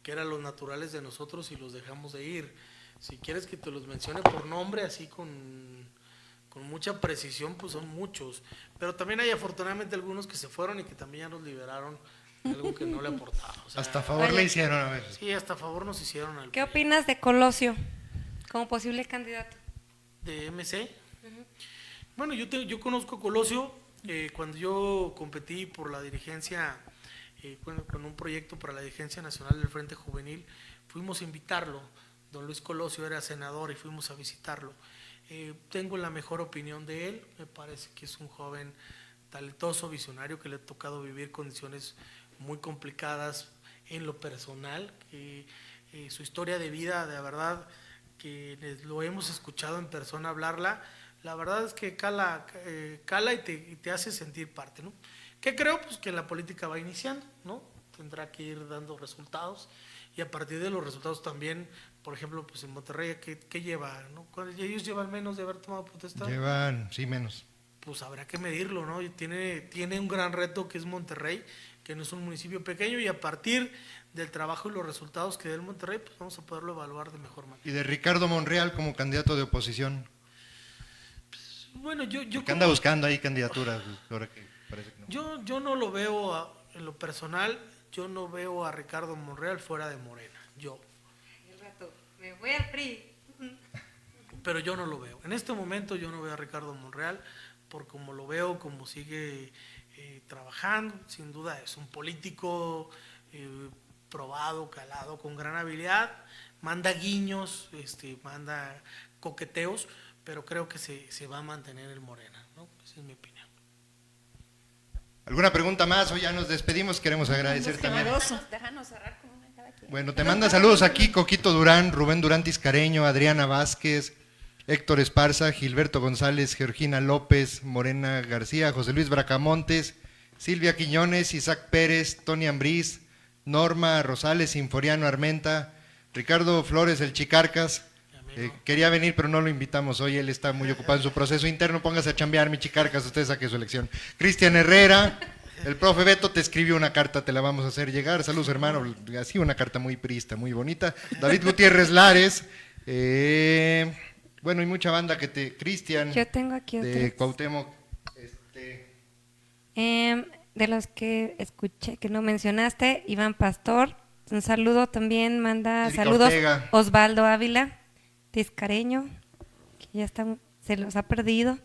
que eran los naturales de nosotros y los dejamos de ir. Si quieres que te los mencione por nombre, así con mucha precisión, pues son muchos. Pero también hay afortunadamente algunos que se fueron y que también ya nos liberaron de algo que no le aportaba. O sea, Hasta a favor Oye. le hicieron a veces. sí, hasta a favor nos hicieron al ¿Qué opinas de Colosio como posible candidato? de MC. Bueno, yo conozco a Colosio cuando yo competí por la dirigencia, con un proyecto para la dirigencia nacional del Frente Juvenil, fuimos a invitarlo. Don Luis Colosio era senador y fuimos a visitarlo. Tengo la mejor opinión de él, me parece que es un joven talentoso, visionario, que le ha tocado vivir condiciones muy complicadas en lo personal, que su historia de vida, de verdad, que lo hemos escuchado en persona hablarla, la verdad es que cala y te hace sentir parte, ¿no? ¿Qué creo? Pues que la política va iniciando, ¿no? Tendrá que ir dando resultados y a partir de los resultados también, por ejemplo, pues en Monterrey, ¿qué lleva? ¿No? Ellos llevan menos de haber tomado protesta. Llevan, sí, menos. Pues habrá que medirlo, ¿no? Y tiene un gran reto que es Monterrey, que no es un municipio pequeño, y a partir del trabajo y los resultados que dé el Monterrey, pues vamos a poderlo evaluar de mejor manera. Y de Ricardo Monreal como candidato de oposición. Bueno, yo Que anda buscando ahí candidaturas, ahora que parece que no. yo no lo veo, en lo personal, yo no veo a Ricardo Monreal fuera de Morena, El rato, me voy al PRI. pero yo no lo veo. En este momento yo no veo a Ricardo Monreal, por como lo veo, como sigue trabajando, sin duda es un político probado, calado, con gran habilidad, manda guiños, manda coqueteos, pero creo que se va a mantener el Morena, ¿no? Esa es mi opinión. ¿Alguna pregunta más? Hoy ya nos despedimos, queremos agradecer también. Generoso. Déjanos cerrar con una cada quien. Bueno, te manda saludos aquí Coquito Durán, Rubén Durán Tiscareño, Adriana Vázquez, Héctor Esparza, Gilberto González, Georgina López, Morena García, José Luis Bracamontes, Silvia Quiñones, Isaac Pérez, Tony Ambriz, Norma Rosales, Sinforiano Armenta, Ricardo Flores, el Chicarcas. Quería venir, pero no lo invitamos hoy, él está muy ocupado en su proceso interno. Póngase a chambear, mi Chicarcas, usted saque su elección. Cristian Herrera, el profe Beto te escribió una carta, te la vamos a hacer llegar. Saludos, hermano, así una carta muy prista, muy bonita. David Gutiérrez Lares, bueno, y mucha banda que Cristian, Yo tengo aquí de otros. Cuauhtémoc, De los que escuché, que no mencionaste, Iván Pastor, un saludo también, manda Erika saludos Ortega. Osvaldo Ávila, Tiscareño, que ya está se los ha perdido.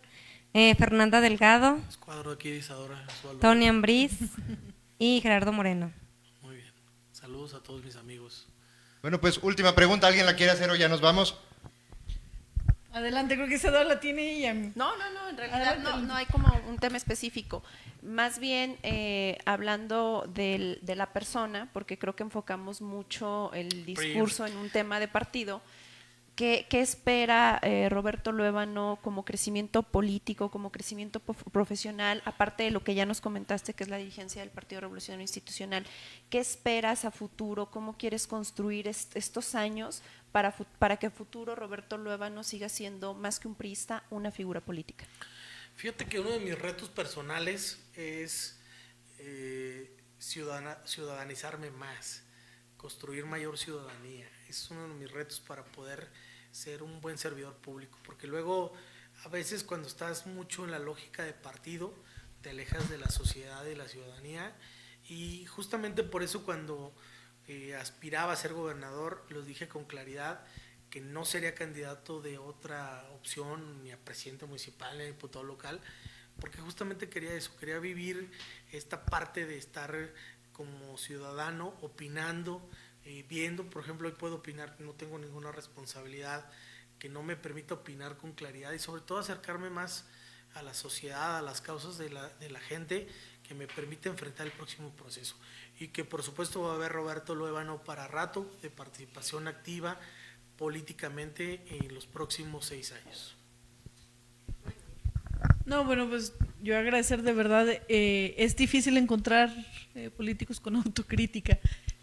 Fernanda Delgado, Escuadro aquí de Isadora Osvaldo. Tony Ambriz y Gerardo Moreno. Muy bien. Saludos a todos mis amigos. Bueno, pues última pregunta, ¿alguien la quiere hacer o ya nos vamos? Adelante, creo que Isadora la tiene ella. No, en realidad Adelante. no hay como un tema específico. Más bien hablando de la persona, porque creo que enfocamos mucho el discurso en un tema de partido. ¿Qué espera Roberto Luébano como crecimiento político, como crecimiento profesional, aparte de lo que ya nos comentaste, que es la dirigencia del Partido Revolucionario Institucional? ¿Qué esperas a futuro? ¿Cómo quieres construir estos años para que a futuro Roberto Luébano siga siendo, más que un priista, una figura política? Fíjate que uno de mis retos personales es ciudadanizarme más, construir mayor ciudadanía. Es uno de mis retos para poder ser un buen servidor público, porque luego a veces cuando estás mucho en la lógica de partido, te alejas de la sociedad y de la ciudadanía, y justamente por eso cuando aspiraba a ser gobernador, los dije con claridad que no sería candidato de otra opción, ni a presidente municipal, ni a diputado local, porque justamente quería eso, quería vivir esta parte de estar como ciudadano, opinando, viendo. Por ejemplo, hoy puedo opinar, no tengo ninguna responsabilidad que no me permita opinar con claridad y sobre todo acercarme más a la sociedad, a las causas de la gente, que me permite enfrentar el próximo proceso. Y que por supuesto va a haber Roberto Luébano para rato de participación activa políticamente en los próximos 6 años. No, bueno, pues yo agradecer de verdad. Es difícil encontrar políticos con autocrítica.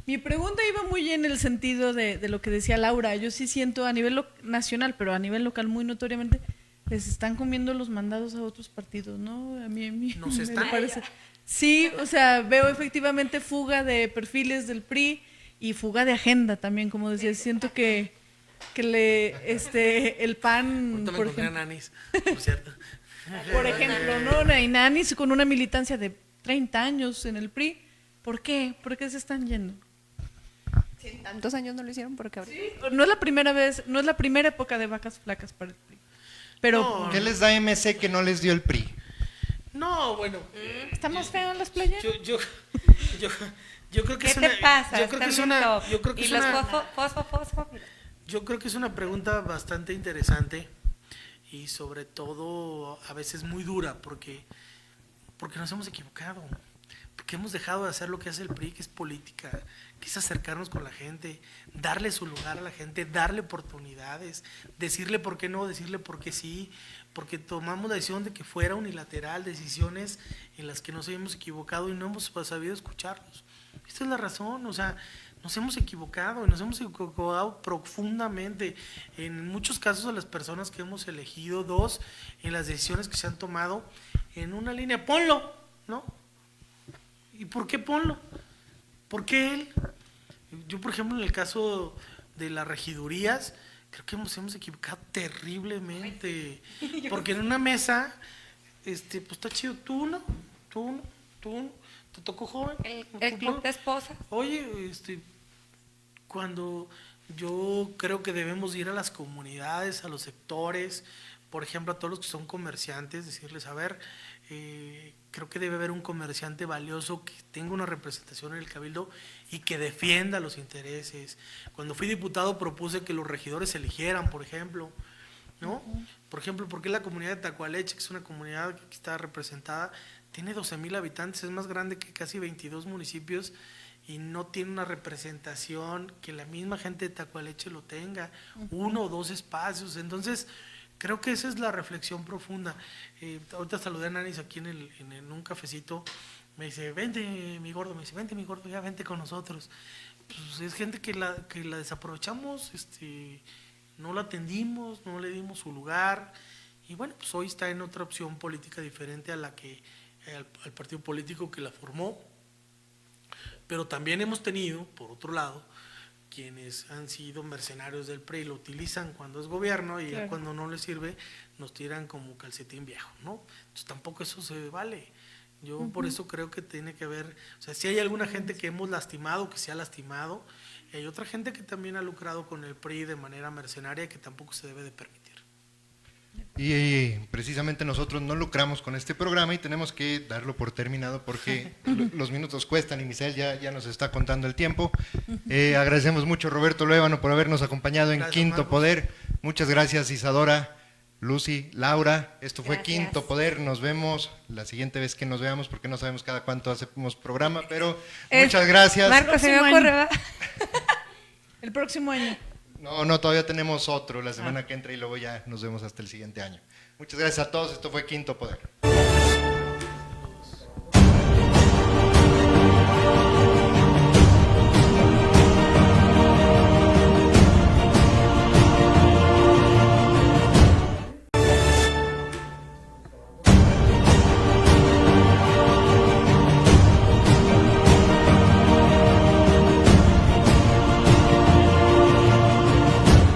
Mi pregunta iba muy en el sentido de lo que decía Laura. Yo sí siento a nivel nacional, pero a nivel local muy notoriamente, les están comiendo los mandados a otros partidos, ¿no? A mí ¿Nos me están? parece. Sí, o sea, veo efectivamente fuga de perfiles del PRI y fuga de agenda también, como decía. Siento que el PAN, Ahorita me por encontré a ejemplo, Nanis, por cierto. por ejemplo, ¿no? Y Nanis con una militancia de 30 años en el PRI. ¿Por qué? ¿Por qué se están yendo? ¿Tantos años no lo hicieron? Porque ahorita... No es la primera vez, no es la primera época de vacas flacas para el PRI. Pero No. ¿Qué les da MC que no les dio el PRI? No, bueno. está más feo en las playas. Yo creo que ¿Qué es te una, pasa? yo creo que Están es bien una, top. yo creo que y es los una, fosfo, mira. yo creo que es una pregunta bastante interesante y sobre todo a veces muy dura porque nos hemos equivocado, porque hemos dejado de hacer lo que hace el PRI, que es política, que es acercarnos con la gente, darle su lugar a la gente, darle oportunidades, decirle por qué no, decirle por qué sí, porque tomamos la decisión de que fuera unilateral, decisiones en las que nos habíamos equivocado y no hemos sabido escucharlos. Esta es la razón, o sea, nos hemos equivocado y nos hemos equivocado profundamente en muchos casos a las personas que hemos elegido, dos, en las decisiones que se han tomado en una línea, ponlo, ¿no? ¿Y por qué ponlo? ¿Por qué él? Yo, por ejemplo, en el caso de las regidurías, creo que nos hemos equivocado terriblemente, porque en una mesa, pues está chido, tú no, te tocó joven. El club de esposas. Oye, cuando yo creo que debemos ir a las comunidades, a los sectores, por ejemplo, a todos los que son comerciantes, decirles, a ver, creo que debe haber un comerciante valioso que tenga una representación en el Cabildo y que defienda los intereses. Cuando fui diputado propuse que los regidores se eligieran, por ejemplo, ¿no? Por ejemplo, ¿por qué la comunidad de Tacualeche, que es una comunidad que está representada, tiene 12,000 habitantes, es más grande que casi 22 municipios y no tiene una representación que la misma gente de Tacualeche lo tenga, 1 o 2 espacios? Entonces, creo que esa es la reflexión profunda. Ahorita saludé a Nanis aquí en un cafecito, me dice, vente mi gordo, ya vente con nosotros. Pues es gente que la desaprovechamos, no la atendimos, no le dimos su lugar, y bueno, pues hoy está en otra opción política diferente a la que al partido político que la formó. Pero también hemos tenido, por otro lado, quienes han sido mercenarios del PRI, lo utilizan cuando es gobierno y claro, ya cuando no les sirve nos tiran como calcetín viejo, ¿no? Entonces tampoco eso se vale. Yo por eso creo que tiene que haber, o sea, si hay alguna gente que hemos lastimado, que se ha lastimado, y hay otra gente que también ha lucrado con el PRI de manera mercenaria que tampoco se debe de permitir. Y precisamente nosotros no lucramos con este programa y tenemos que darlo por terminado porque los minutos cuestan y Misael ya nos está contando el tiempo. Agradecemos mucho a Roberto Luébano por habernos acompañado en Gracias, Quinto Marcos. Poder. Muchas gracias, Isadora, Lucy, Laura. Esto fue Gracias. Quinto Poder. Nos vemos la siguiente vez que nos veamos porque no sabemos cada cuánto hacemos programa, pero muchas gracias. Marcos, se me Próximo ocurre, año. ¿verdad? El próximo año. No, todavía tenemos otro la semana que entra y luego ya nos vemos hasta el siguiente año. Muchas gracias a todos. Esto fue Quinto Poder.